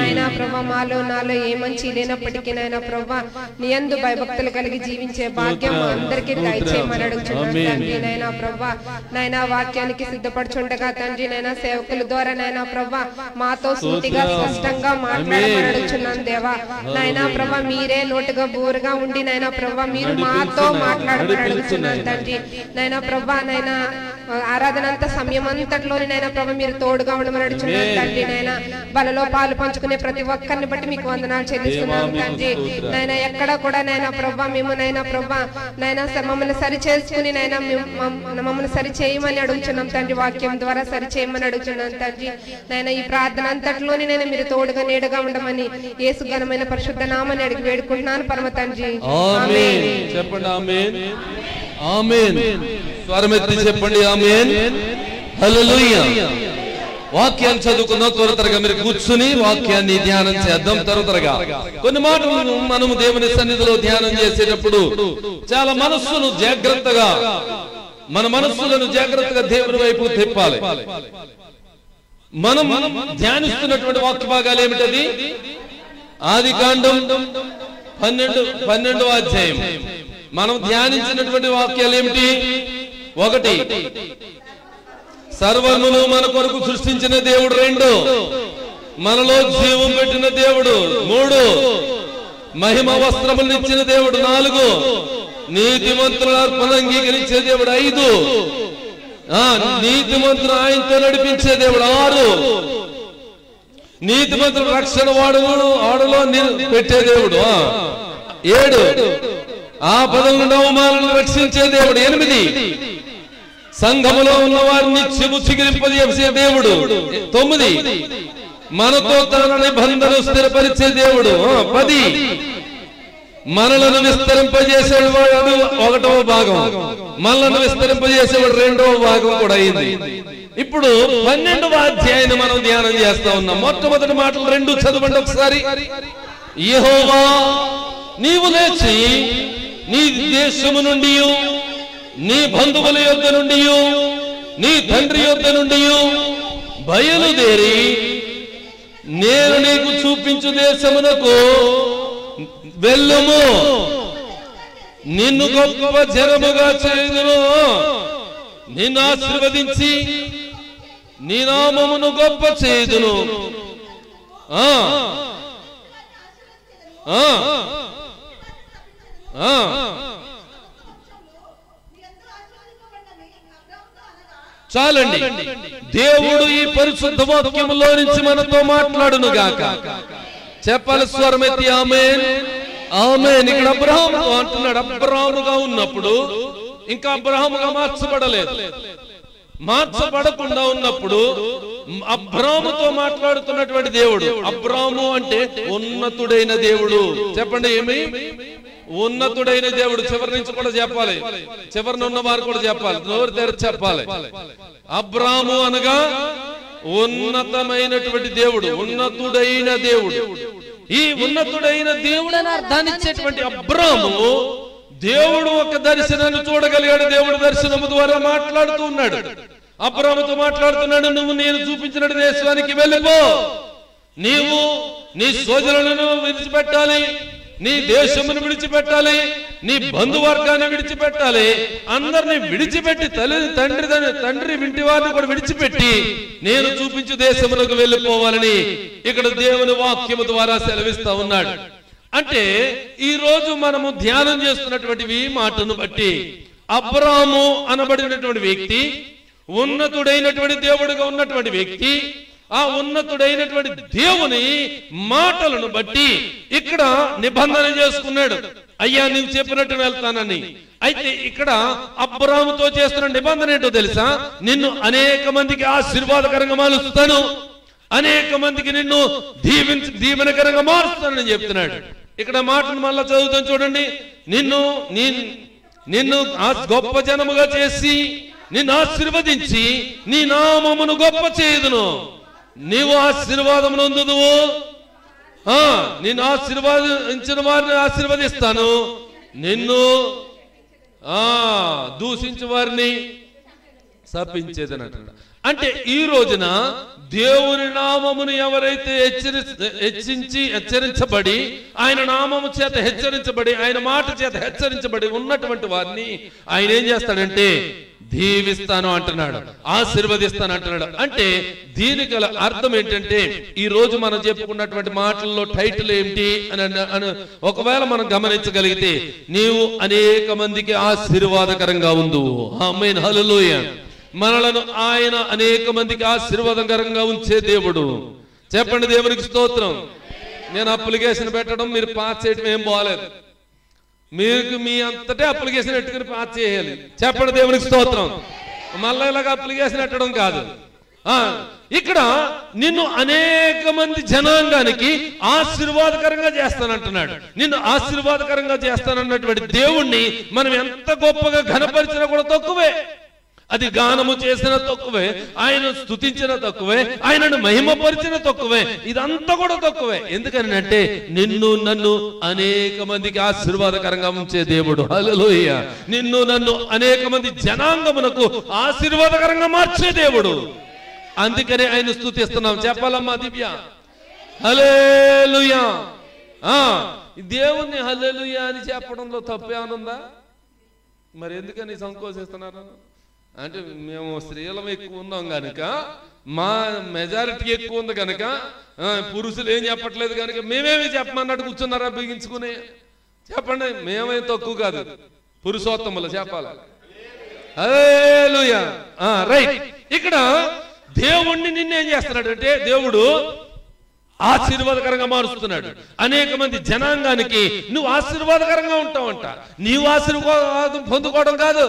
నైనా ప్రభా, మాలో నాలో ఏ మంచి లేనప్పటికీ నైనా ప్రభా, నీ యందు భయభక్తులు కలిగి జీవించే భాగ్యం అందరికీ దయచేయమని అడుగుతున్నాం తండ్రి. నైనా ప్రభా, నైనా వాక్యానికి సిద్ధపడుచుండగా తండ్రి, నైనా సేవకుల ద్వారా నైనా ప్రభా మాతో సూటిగా స్పష్టంగా మాట్లాడమని అడుగుతున్నాను దేవా. నైనా ప్రభా, మీరే నోటుగా బోరుగా ఉండి నైనా ప్రభా మీరు మాతో మాట్లాడమని అడుగుతున్నాను తండ్రి. నైనా ప్రభా, నైనా ఆరాధన అంత సమయం అంతట్లోని నైనా ప్రభా మీరు తోడుగా ఉండమని అడుగుతున్నాను తండ్రి. నైనా బలలో పాలు పంచుకునే ప్రతి ఒక్కరిని బట్టి మీకు వందనాలు చెల్లిస్తున్నాం తండ్రి. నైనా ఎక్కడ కూడా నైనా ప్రభా మేము నైనా ప్రభా నైనా మమ్మల్ని సరి చేసుకుని నైనా మమ్మల్ని సరి చేయమని అడుగుతున్నాం తండ్రి. వాక్యం ద్వారా సరి చేయమని అడుగుతున్నాం తండ్రి. నైనా ఈ ప్రార్థన అంతట్లోని నేను మీరు తోడుగా నీడగా ఉండమని యేసు ఘనమైన పరిశుద్ధ నామని అడిగి వేడుకుంటున్నాను పరమ తండ్రి. ఆమేన్. చెప్పండి ఆమేన్ ఆమేన్. స్వరమెత్తి చెప్పండి ఆమేన్ హల్లెలూయా. వాక్యాన్ని చదువుకుందాం. త్వరగా మీరు కూర్చుని వాక్యాన్ని ధ్యానం చేద్దాం. త్వరగా కొన్ని మాటలు మనము దేవుని సన్నిధిలో ధ్యానం చేసేటప్పుడు చాలా మనస్సును జాగ్రత్తగా, మన మనస్సులను జాగ్రత్తగా దేవుని వైపు తిప్పాలి. మనం ధ్యానిస్తున్నటువంటి వాక్య భాగాలు ఏమిటది? ఆదికాండం 12వ అధ్యాయం. మనం ధ్యానించినటువంటి వాక్యాలు ఏమిటి? 1, సర్వమును మన కొరకు సృష్టించిన దేవుడు. 2, మనలో జీవం పెట్టిన దేవుడు. 3, మహిమ వస్త్రములను ఇచ్చిన దేవుడు. 4, నీతిమంతుల అర్పణ అంగీకరించే దేవుడు. 5, నీతిమంతులు ఆయనతో నడిపించే దేవుడు. 6, నీతిమంతుల రక్షణ ఆడులో పెట్టే దేవుడు. 7, ఆపదల నుండి అవమానాలను రక్షించే దేవుడు. 8, సంఘములో ఉన్న వారిని చిగురింపజేసే దేవుడు. 9, మనతో తన నిబంధన స్థిరపరిచే దేవుడు. 10, మనలను విస్తరింపజేసేవాడు 1వ భాగం, మనలను విస్తరింపజేసేవాడు 2వ భాగం కూడా అయింది. ఇప్పుడు 12వ అధ్యాయాన్ని మనం ధ్యానం చేస్తా ఉన్నాం. మొట్టమొదటి మాటలు 2 చదవండి ఒకసారి. యెహోవా, నీవు లేచి నీ దేశము నుండి, నీ బంధువుల యొద్ద నుండి, నీ తండ్రి యొద్ద నుండి బయలుదేరి నేను నీకు చూపించు దేశమునకు వెళ్ళుము. నిన్ను గొప్ప జనముగా చేయుదును, నిన్ను ఆశీర్వదించి నీ నామమును గొప్ప చేయుదును. చాలండి. దేవుడు ఈ పరిశుద్ధ వాక్యములో నుంచి మనతో మాట్లాడును గాక. చెప్పాలి స్వరమెత్తి ఆమేన్ ఆమేన్. ఇక్కడ అబ్రహాము అంటున్నాడు. అబ్రహాముగా ఉన్నప్పుడు ఇంకా అబ్రహాముగా మార్చబడలేదు. మార్చబడకుండా ఉన్నప్పుడు అబ్రాముతో మాట్లాడుతున్నటువంటి దేవుడు. అబ్రాము అంటే ఉన్నతుడైన దేవుడు. చెప్పండి ఏమి? ఉన్నతుడైన దేవుడు. చివరి నుంచి కూడా చెప్పాలి, చివరిన ఉన్న వారు కూడా చెప్పాలి, నోరు తెరిచి చెప్పాలి. అబ్రాము అనగా ఉన్నతమైనటువంటి దేవుడు, ఉన్నతుడైన దేవుడు. ఈ ఉన్నతుడైన దేవుడని అర్థాన్ని ఇచ్చేటువంటి అబ్రాము దేవుడు ఒక దర్శనాన్ని చూడగలిగాడు. దేవుడు దర్శనము ద్వారా మాట్లాడుతూ ఉన్నాడు. అబ్రాముతో మాట్లాడుతున్నాడు. నువ్వు నేను చూపించిన దేశానికి వెళ్ళిపో, నీవు నీ సోదరులను విడిచిపెట్టాలి, నీ దేశమును విడిచిపెట్టాలి, నీ బంధువర్గాన్ని విడిచిపెట్టాలి, అందరినీ విడిచిపెట్టి తండ్రి వింటి వారిని కూడా విడిచిపెట్టి నేను చూపించు దేశమునకు వెళ్ళిపోవాలని ఇక్కడ దేవుని వాక్యము ద్వారా సెలవిస్తా ఉన్నాడు. అంటే ఈ రోజు మనము ధ్యానం చేస్తున్నటువంటి మాటను బట్టి అబ్రాము అనబడినటువంటి వ్యక్తి, ఉన్నతుడైనటువంటి దేవుడిగా ఉన్నటువంటి వ్యక్తి, ఆ ఉన్నతుడైనటువంటి దేవుని మాటలను బట్టి ఇక్కడ నిబంధన చేసుకున్నాడు. అయ్యా నీవు చెప్పినట్టు వెళ్తానని. అయితే ఇక్కడ అబ్రాముతో చేస్తున్న నిబంధన ఏంటో తెలుసా? నిన్ను అనేక మందికి ఆశీర్వాదకరంగా మారుస్తాను, అనేక మందికి నిన్ను దీవెనకరంగా మారుస్తానని చెప్తున్నాడు. ఇక్కడ మాటను మళ్ళా చదువుతాం చూడండి. నిన్ను గొప్ప జనముగా చేసి నిన్ను ఆశీర్వదించి నీ నామమును గొప్ప చేయుదును, నీవు ఆశీర్వాదం నొందుదువు, నిన్ను ఆశీర్వదించిన వారిని ఆశీర్వదిస్తాను, నిన్ను దూషించే వారిని శపించేదని అంటాడు. అంటే ఈ రోజున దేవుని నామమును ఎవరైతే హెచ్చరించబడి ఆయన నామము చేత హెచ్చరించబడి ఆయన మాట చేత హెచ్చరించబడి ఉన్నటువంటి వారిని ఆయన ఏం చేస్తాడంటే దీవిస్తాను అంటున్నాడు, ఆశీర్వదిస్తాను అంటున్నాడు. అంటే దీనికి గల అర్థం ఏంటంటే ఈ రోజు మనం చెప్పుకున్నటువంటి మాటల్లో టైటిల్ ఏంటి అని ఒకవేళ మనం గమనించగలిగితే, నీవు అనేక మందికి ఆశీర్వాదకరంగా ఉందువు. ఆమేన్, హల్లెలూయా. మనలను ఆయన అనేక మందికి ఆశీర్వాదకరంగా ఉంచే దేవుడు. చెప్పండి దేవునికి స్తోత్రం. నేను అప్లికేషన్ పెట్టడం మీరు పాస్ చేయడం ఏం బాగాలేదు, మీకు మీ అంతటే అప్లికేషన్ పెట్టుకుని పాస్ చేయాలి. చెప్పండి దేవునికి స్తోత్రం. మళ్ళీ ఇలాగ అప్లికేషన్ పెట్టడం కాదు. ఇక్కడ నిన్ను అనేక మంది జనాంగానికి ఆశీర్వాదకరంగా చేస్తానంటున్నాడు. నిన్ను ఆశీర్వాదకరంగా చేస్తానన్నటువంటి దేవుణ్ణి మనం ఎంత గొప్పగా ఘనపరిచినా కూడా తక్కువే. అది గానము చేసిన తక్కువే, ఆయన స్తుతించిన తక్కువే, ఆయనను మహిమపరిచిన తక్కువే, ఇదంతా కూడా తక్కువే. ఎందుకని అంటే నిన్ను నన్ను అనేక మందికి ఆశీర్వాదకరంగా ఉంచే దేవుడు. హల్లెలూయా. నిన్ను నన్ను అనేక మంది జనాంగమునకు ఆశీర్వాదకరంగా మార్చే దేవుడు. అందుకనే ఆయన స్తుతిస్తున్నాం. చెప్పాలమ్మా దివ్య, హల్లెలూయా. దేవుణ్ణి హల్లెలూయా అని చెప్పడంలో తప్పే ఆనందా? మరి ఎందుకని సంకోచిస్తున్నారు? అంటే మేము స్త్రీలం ఎక్కువ ఉన్నాం కనుక, మా మెజారిటీ ఎక్కువ ఉంది కనుక, పురుషులు ఏం చెప్పట్లేదు కనుక మేమేమి చెప్పమన్నట్టు కూర్చున్నారా బిగించుకుని? చెప్పండి, మేమేం తక్కువ కాదు, పురుషోత్తములు చెప్పాలి. హల్లెలూయా. రైట్. ఇక్కడ దేవుణ్ణి నిన్నేం చేస్తున్నాడు అంటే దేవుడు ఆశీర్వాదకరంగా మారుస్తున్నాడు. అనేక మంది జనాంగానికి నువ్వు ఆశీర్వాదకరంగా ఉంటావంట. నీవు ఆశీర్వాదం పొందుకోవడం కాదు,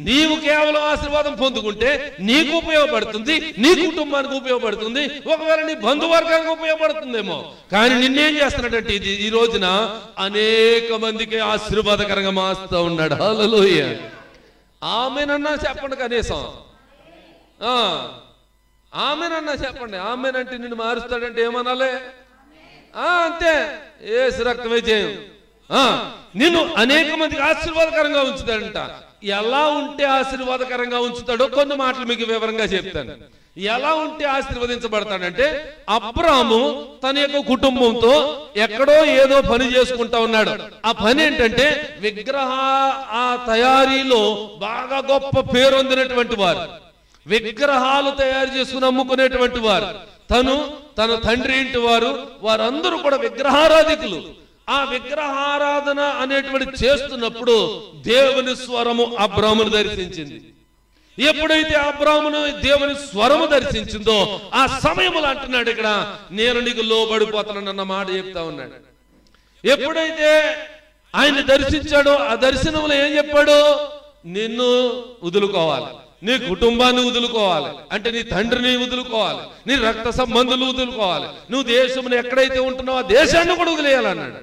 నీవు కేవలం ఆశీర్వాదం పొందుకుంటే నీకు ఉపయోగపడుతుంది, నీ కుటుంబానికి ఉపయోగపడుతుంది, ఒకవేళ నీ బంధువర్గానికి ఉపయోగపడుతుందేమో. కానీ నిన్నేం చేస్తున్నాడంటే ఈ రోజున అనేక మందికి ఆశీర్వాదకరంగా మారుస్తూ ఉన్నాడు. హల్లెలూయా. ఆమేనన్నా చెప్పండి కనీసం. ఆమేనన్నా చెప్పండి. ఆమేనంటే నిన్ను మారుస్తాడంటే ఏమనాలి? అంతే, యేసు రక్తమే జయం. నిన్ను అనేక మందికి ఆశీర్వాదకరంగా ఉంచుతాడంట. ఎలా ఉంటే ఆశీర్వాదకరంగా ఉంచుతాడో కొన్ని మాటలు మీకు వివరంగా చెప్తాను. ఎలా ఉంటే ఆశీర్వదించబడతాడంటే, అబ్రాము తన యొక్క కుటుంబంతో ఎక్కడో ఏదో పని చేసుకుంటా ఉన్నాడు. ఆ పని ఏంటంటే విగ్రహ తయారీలో బాగా గొప్ప పేరు పొందినటువంటి వారు, విగ్రహాలు తయారు చేసుకుని అమ్ముకునేటువంటి వారు, తన తండ్రి ఇంటి వారందరూ కూడా విగ్రహారాధికులు. ఆ విగ్రహారాధన అనేటువంటి చేస్తున్నప్పుడు దేవుని స్వరము అబ్రామును దర్శించింది. ఎప్పుడైతే అబ్రామును దేవుని స్వరము దర్శించిందో ఆ సమయములో అంటున్నాడు ఇక్కడ, నేను నీకు లోబడిపోతానన్న మాట చెప్తా ఉన్నాడు. ఎప్పుడైతే ఆయన దర్శించాడో ఆ దర్శనంలో ఏం చెప్పాడు? నిన్ను వదులుకోవాలి, నీ కుటుంబాన్ని వదులుకోవాలి, అంటే నీ తండ్రిని వదులుకోవాలి, నీ రక్త సంబంధులు వదులుకోవాలి, నువ్వు దేశంలో ఎక్కడైతే ఉంటున్నావు ఆ దేశాన్ని కూడా వదిలేయాలన్నాడు.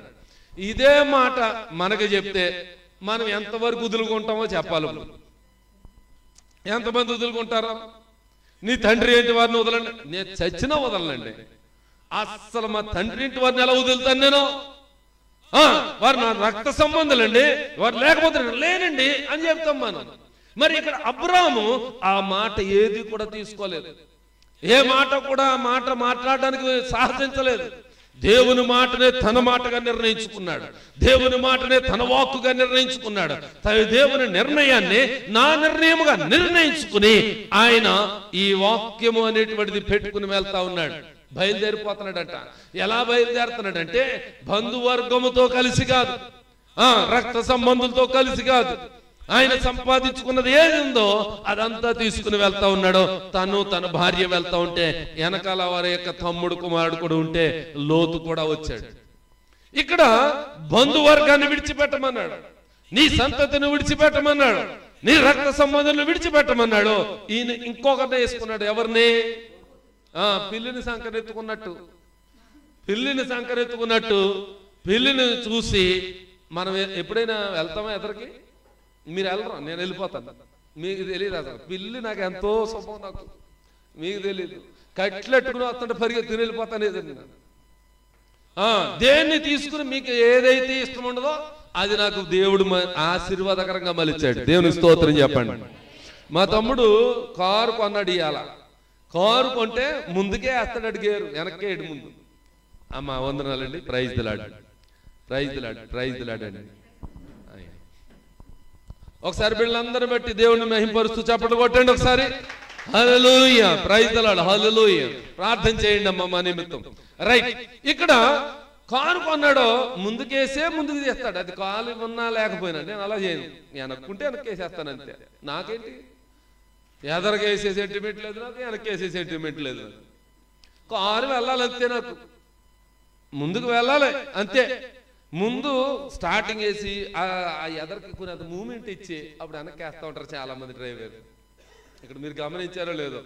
ఇదే మాట మనకు చెప్తే మనం ఎంతవరకు వదులుకుంటామో చెప్పాలి. ఎంతమంది వదులుకుంటారా? నీ తండ్రి ఇంటి వారిని వదలండి, నేను చచ్చినా వదలండి. అస్సలు మా తండ్రి ఇంటి వారిని ఎలా వదులుతాను నేను? వారు నా రక్త సంబంధులండి, వారు లేకపోతే లేనండి అని చెప్తాం మనం. మరి ఇక్కడ అబ్రాము ఆ మాట ఏది కూడా తీసుకోలేదు, ఏ మాట కూడా మాట మాట్లాడడానికి సాహసించలేదు. దేవుని మాటనే తన మాటగా నిర్ణయించుకున్నాడు. దేవుని మాటనే తన వాక్కుగా నిర్ణయించుకున్నాడు. దేవుని నిర్ణయాన్ని నా నిర్ణయముగా నిర్ణయించుకుని ఆయన ఈ వాక్యము అనేటువంటిది పెట్టుకుని వెళ్తా ఉన్నాడు. బయలుదేరిపోతున్నాడట. ఎలా బయలుదేరుతున్నాడంటే బంధువర్గముతో కలిసి కాదు, రక్త సంబంధులతో కలిసి కాదు. ఆయన సంపాదించుకున్నది ఏది ఉందో అదంతా తీసుకుని వెళ్తా ఉన్నాడు. తన భార్య వెళ్తా ఉంటే వెనకాల వారి యొక్క తమ్ముడు కుమారుడు కూడా ఉంటే లోతు కూడా వచ్చాడు. ఇక్కడ బంధువర్గాన్ని విడిచిపెట్టమన్నాడు, నీ సంతతిని విడిచిపెట్టమన్నాడు, నీ రక్త సంబంధాలను విడిచిపెట్టమన్నాడు. ఈయన ఇంకొకరిని వేసుకున్నాడు. ఎవరిని? పిల్లిని సంకరెత్తుకున్నట్టు. పిల్లిని చూసి మనం ఎప్పుడైనా వెళ్తామా ఎదరికి? మీరు వెళ్ళరా, నేను వెళ్ళిపోతాను. మీకు తెలియదు అసలు పిల్లి నాకు ఎంతో శుభం, నాకు మీకు తెలియదు. కట్లెట్టుకుని వస్తుంటే పరిగెత్తుకుని వెళ్ళిపోతాను ఏదైనా. దేన్ని తీసుకుని మీకు ఏదైతే ఇష్టం ఉండదో అది నాకు దేవుడు ఆశీర్వాదకరంగా మలిచాడు. దేవుని స్తోత్రం చెప్పండి. మా తమ్ముడు కారు కొన్నాడు. ఇవాళ కారు కొంటే ముందుకే వేస్తాడు గేరు, వెనక్కే ఇటు ముందు. అమ్మ వందనాలండి. ప్రైజ్ దిలాడండి. ఒకసారి బిళ్ళందరూ బట్టి దేవుని మహింపరుస్తూ చప్పట్లు కొట్టండి ఒకసారి. హల్లెలూయా, ప్రైజ్ ది లార్డ్, హల్లెలూయా. ప్రార్థన చేయండి అమ్మ మా నిమిత్తం. రైట్, ఇక్కడ కారు కొన్నాడో ముందుకేసే ముందుకు చేస్తాడు. అది కాలు ఉన్నా లేకపోయినా నేను అలా చేయను. వెనక్కుంటే వెనక్కేసేస్తాను అంతే. నాకేంటి, ఎదరకేసే సెంటిమెంట్ లేదు నాకు, వెనక్కేసే సెంటిమెంట్ లేదు నాకు. కారు వెళ్ళాలి అంతే, నాకు ముందుకు వెళ్ళాలి అంతే. ముందు స్టార్టింగ్ వేసి ఆ ఎదరికి కొన్ని మూమెంట్ ఇచ్చి అప్పుడు వెనక్కేస్తూ ఉంటారు చాలా మంది డ్రైవర్. ఇక్కడ మీరు గమనించారో లేదో,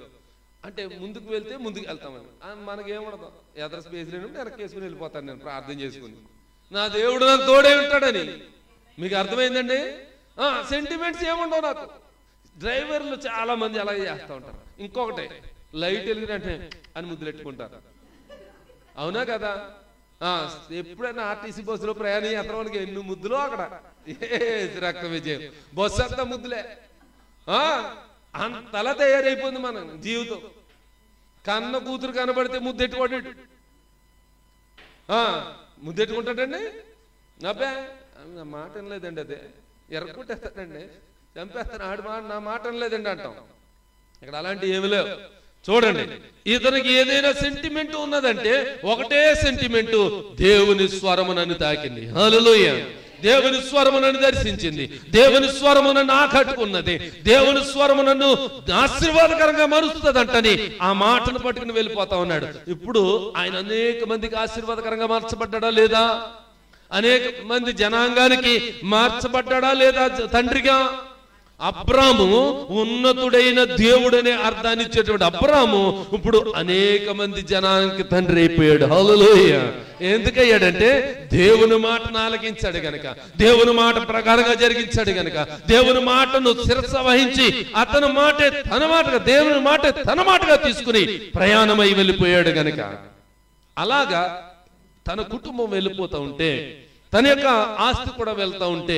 అంటే ముందుకు వెళ్తే ముందుకు వెళ్తామని మనకేమడదు. ఎదర స్పేస్ లేనప్పుడు వెనక్కేసుకుని వెళ్ళిపోతాను నేను ప్రార్థన చేసుకుని. నా దేవుడు నాకు తోడే ఉంటాడని. మీకు అర్థమైందండి? సెంటిమెంట్స్ ఏముండవు నాకు. డ్రైవర్లు చాలా మంది అలాగే చేస్తూ ఉంటారు. ఇంకొకటి, లైట్ వెలిగినట్టే అని ముద్దులెట్టుకుంటారు. అవునా కదా? ఎప్పుడైనా ఆర్టీసీ బస్సులో ప్రయాణం చేస్తాం మనకి ఎన్ని ముద్దులు అక్కడ. రక్త విజయం బస్సు అంతా ముద్దులే. అంతలా తయారైపోయింది మన జీవితం. కన్న కూతురు కనబడితే ముద్దెట్టుకోడు. ముద్దెట్టుకుంటాడండి. అబ్బే నా మాట లేదండి, అదే ఎర్రకొట్టేస్తాడండి, చంపేస్తాను, ఆడి మాట నా మాట లేదండి అంటాం. ఇక్కడ అలాంటి ఏమి లేవు. చూడండి, ఇతనికి ఏదైనా సెంటిమెంట్ ఉన్నదంటే ఒకటే సెంటిమెంట్, దేవుని స్వరమునని తాకింది. హల్లెలూయా. దేవుని స్వరము నన్ను దర్శించింది, దేవుని స్వరము నన్ను ఆకట్టుకున్నది, దేవుని స్వరము నన్ను ఆశీర్వాదకరంగా మరుస్తుందంటని ఆ మాటను పట్టుకుని వెళ్ళిపోతా ఉన్నాడు. ఇప్పుడు ఆయన అనేక మందికి ఆశీర్వాదకరంగా మార్చబడ్డా లేదా? అనేక మంది జనాంగానికి మార్చబడ్డా లేదా తండ్రిగా? అబ్రాము ఉన్నతుడైన దేవుడనే అర్థాన్ని ఇచ్చేటువంటి అబ్రాము ఇప్పుడు అనేక మంది జనానికి తండ్రి అయిపోయాడు. హల్లెలూయా. ఎందుకయ్యాడంటే దేవుని మాటను ఆలకించాడు గనక, దేవుని మాట ప్రకారంగా జరిగించాడు గనక, దేవుని మాటను శిరస వహించి అతని మాటే తన మాటగా, దేవుని మాటే తన మాటగా తీసుకుని ప్రయాణమై వెళ్ళిపోయాడు గనక, అలాగా తన కుటుంబం వెళ్ళిపోతా ఉంటే, తన యొక్క ఆస్తి కూడా వెళ్తా ఉంటే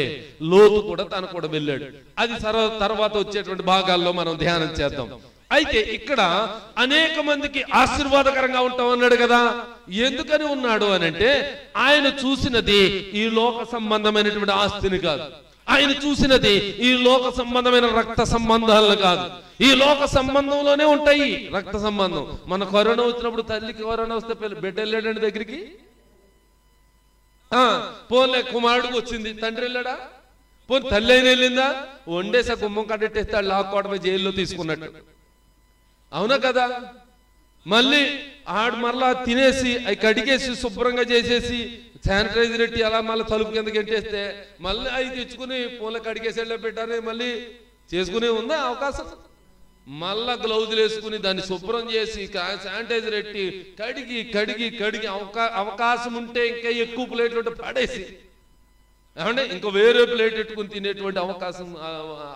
లోతు కూడా తను కూడా వెళ్ళాడు. అది తర్వాత వచ్చేటువంటి భాగాల్లో మనం ధ్యానం చేద్దాం. అయితే ఇక్కడ అనేక మందికి ఆశీర్వాదకరంగా ఉంటామన్నాడు కదా. ఎందుకని ఉన్నాడు అని అంటే, ఆయన చూసినది ఈ లోక సంబంధమైనటువంటి ఆస్తిని కాదు, ఆయన చూసినది ఈ లోక సంబంధమైన రక్త సంబంధాలను కాదు. ఈ లోక సంబంధంలోనే ఉంటాయి రక్త సంబంధం. మన కరోనా వచ్చినప్పుడు తల్లికి కరోనా వస్తే బిడ్డ వెళ్ళాడండి దగ్గరికి. పోలే కుమారుడికి వచ్చింది, తండ్రి వెళ్ళాడా? పోనీ తల్లి అయినా వెళ్ళిందా? వండేసా గుమ్మం కట్టెట్టేస్తాడు, లాక్కోవడమే జైల్లో తీసుకున్నట్టు. అవునా కదా? మళ్ళీ ఆడు మరలా తినేసి అవి కడిగేసి శుభ్రంగా చేసేసి శానిటైజర్ పెట్టి అలా మళ్ళీ తలుపు కిందకి ఎంటేస్తే మళ్ళీ అవి తెచ్చుకుని పూల కడిగేసి వెళ్ళి పెట్టాలి, మళ్ళీ చేసుకునే ఉందా అవకాశం? మళ్ళా గ్లౌజులు వేసుకుని దాన్ని శుభ్రం చేసి శానిటైజర్ పెట్టి కడిగి కడిగి కడిగి అవకాశం ఉంటే ఇంకా ఎక్కువ ప్లేట్లు పడేసి ఏమంటే ఇంకో వేరే ప్లేట్ పెట్టుకుని తినేటువంటి అవకాశం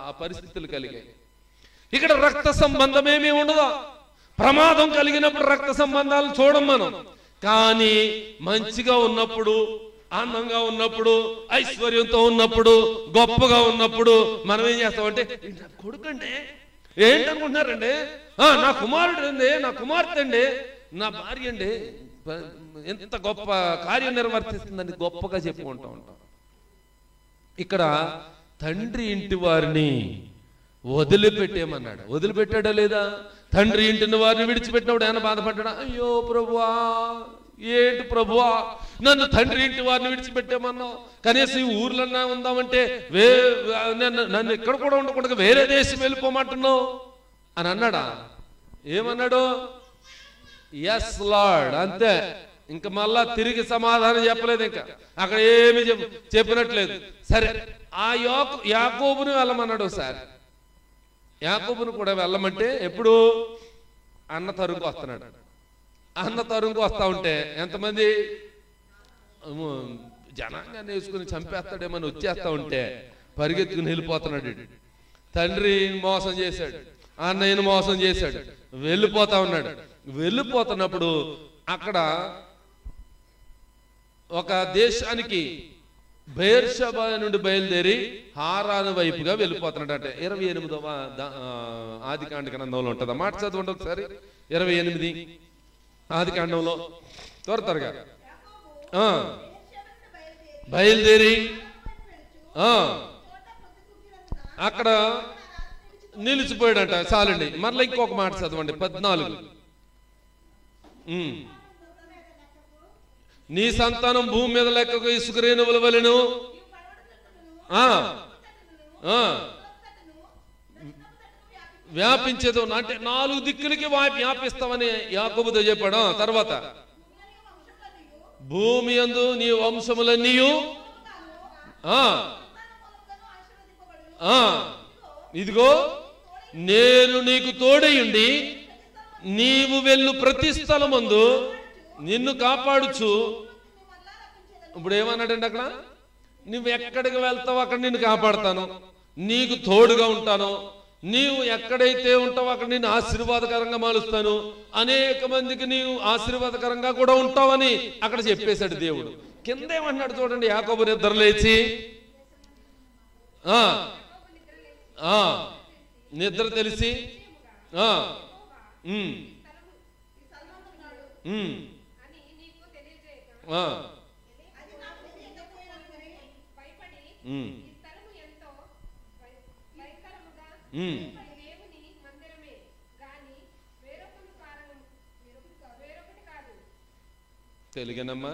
ఆ పరిస్థితులు కలిగాయి. ఇక్కడ రక్త సంబంధం ఏమీ ఉండదు. ప్రమాదం కలిగినప్పుడు రక్త సంబంధాలు చూడం మనం. కానీ మంచిగా ఉన్నప్పుడు, ఆనందంగా ఉన్నప్పుడు, ఐశ్వర్యంతో ఉన్నప్పుడు, గొప్పగా ఉన్నప్పుడు మనం ఏం చేస్తామంటే, కొడుకండి ఏంటనుకుంటున్నారండి, నా కుమారుడు అండి, నా కుమార్తె అండి, నా భార్య అండి, ఎంత గొప్ప కార్యం నిర్వర్తిస్తుందని గొప్పగా చెప్పుకుంటూ ఉంటాం. ఇక్కడ తండ్రి ఇంటి వారిని వదిలిపెట్టేమన్నాడు. వదిలిపెట్టాడా లేదా? తండ్రి ఇంటిని వారిని విడిచిపెట్టినప్పుడు ఏమైనా బాధపడ్డా? అయ్యో ప్రభువా, ఏంటి ప్రభువా నన్ను తండ్రి ఇంటి వారిని విడిచిపెట్టామన్నావు, కనీసం ఈ ఊర్లన్నా ఉందామంటే నన్ను ఇక్కడ కూడా ఉండకుండా వేరే దేశం వెళ్ళిపోమంటున్నావు అని అన్నాడా? ఏమన్నాడు? ఎస్ లార్డ్, అంతే. ఇంకా మళ్ళా తిరిగి సమాధానం చెప్పలేదు. ఇంకా అక్కడ ఏమి చెప్పినట్లేదు. సరే, ఆ యాకోబుని వెళ్ళమన్నాడు. ఒకసారి యాకోబుని కూడా వెళ్ళమంటే ఎప్పుడు అన్న తరువుకు వస్తున్నాడు. అన్న తరువుకు వస్తా ఉంటే ఎంతమంది జనాంగాన్ని వేసుకుని చంపేస్తాడేమని వచ్చేస్తా ఉంటే పరిగెత్తుకుని వెళ్ళిపోతున్నాడు. తండ్రి మోసం చేశాడు, అన్నయ్యను మోసం చేశాడు, వెళ్ళిపోతా ఉన్నాడు. వెళ్ళిపోతున్నప్పుడు అక్కడ ఒక దేశానికి బెర్షెబా నుండి బయలుదేరి హారాను వైపుగా వెళ్ళిపోతున్నాడు. అంటే 28వ ఆదికాండ గ్రంథంలో ఉంటుంది. మాట చదవండి ఒకసారి. 28 ఆదికాండంలో త్వరగా బయలుదేరి అక్కడ నిలిచిపోయాడంట. చాలండి, మరలా ఇంకొక మాట చదవండి. 14 నీ సంతానం భూమి మీద లెక్కకు ఇసుక రేణువుల వలెను వ్యాపించేదో, అంటే 4 దిక్కులకి వ్యాపిస్తామని యాకోబుతో చెప్పాడు. తర్వాత భూమి యందు నీ వంశములన్నీ ఇదిగో నేను నీకు తోడయుండి నీవు వెళ్ళు ప్రతి స్థలమందు నిన్ను కాపాడుచు. ఇప్పుడు ఏమన్నాడండి అక్కడ? నువ్వు ఎక్కడికి వెళ్తావో అక్కడ నిన్ను కాపాడుతాను, నీకు తోడుగా ఉంటాను, నీవు ఎక్కడైతే ఉంటావో అక్కడ నిన్ను ఆశీర్వాదకరంగా మారుస్తాను, అనేక మందికి నీవు ఆశీర్వాదకరంగా కూడా ఉంటావని అక్కడ చెప్పేశాడు దేవుడు. కింద ఏమన్నాడు చూడండి. యాకోబు నిద్ర లేచి నిద్ర తెలిసి తెలుగనమ్మా?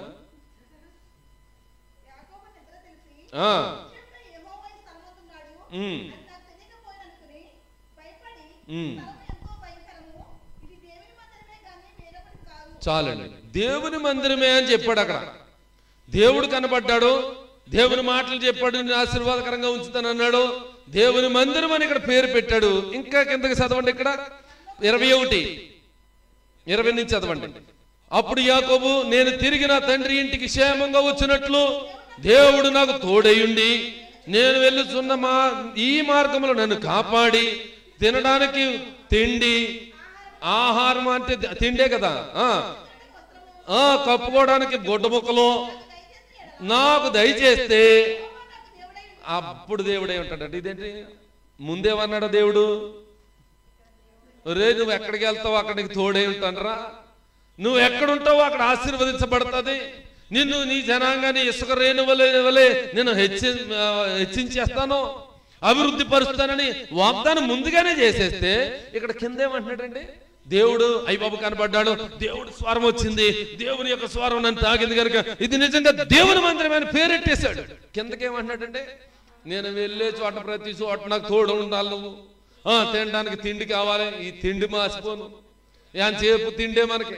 చాలండి, దేవుని మందిరమే అని చెప్పాడు. అక్కడ దేవుడు కనబడ్డాడు, దేవుని మాటలు చెప్పాడు, నేను ఆశీర్వాదకరంగా ఉంచుతాను అన్నాడు. దేవుని మందిరం అని ఇక్కడ పేరు పెట్టాడు. ఇంకా కిందకి చదవండి. ఇక్కడ 21-20 నుంచి చదవండి. అప్పుడు యాకోబు, నేను తిరిగి నా తండ్రి ఇంటికి క్షేమంగా వచ్చినట్లు దేవుడు నాకు తోడయుండి నేను వెళ్ళుచున్న ఈ మార్గంలో నన్ను కాపాడి తినడానికి తిండి, ఆహారం అంటే తిండే కదా, కప్పుకోవడానికి గుడ్డ ముక్కలు నాకు దయచేస్తే అప్పుడు దేవుడే ఉంటాడంటే. ఇదేంటి? ముందేమన్నాడు దేవుడు? రే నువ్వు ఎక్కడికి వెళ్తావో అక్కడ నీకు తోడే ఉంటానరా, నువ్వు ఎక్కడుంటావో అక్కడ ఆశీర్వదించబడుతుంది, నిన్ను నీ జనాంగాన్ని ఇసుక రేణు వలె నేను హెచ్చించేస్తాను, అభివృద్ధి పరుస్తానని వాగ్దానం ముందుగానే చేసేస్తే ఇక్కడ కిందేమంటున్నాడండి దేవుడు? అయ్యబాబు కనబడ్డాడు, దేవుడు స్వరం వచ్చింది, దేవుని యొక్క స్వరం నన్ను తాగింది కనుక ఇది నిజంగా దేవుని మందిరమే అని పేరెట్టేశాడు. కిందకేమంటున్నాడంటే, నేను వెళ్ళే చోట ప్రతి చోట నాకు తోడు ఉండాలి, నువ్వు తినడానికి తిండి కావాలి, ఈ తిండి మాసిపోను చేపు తిండే మనకి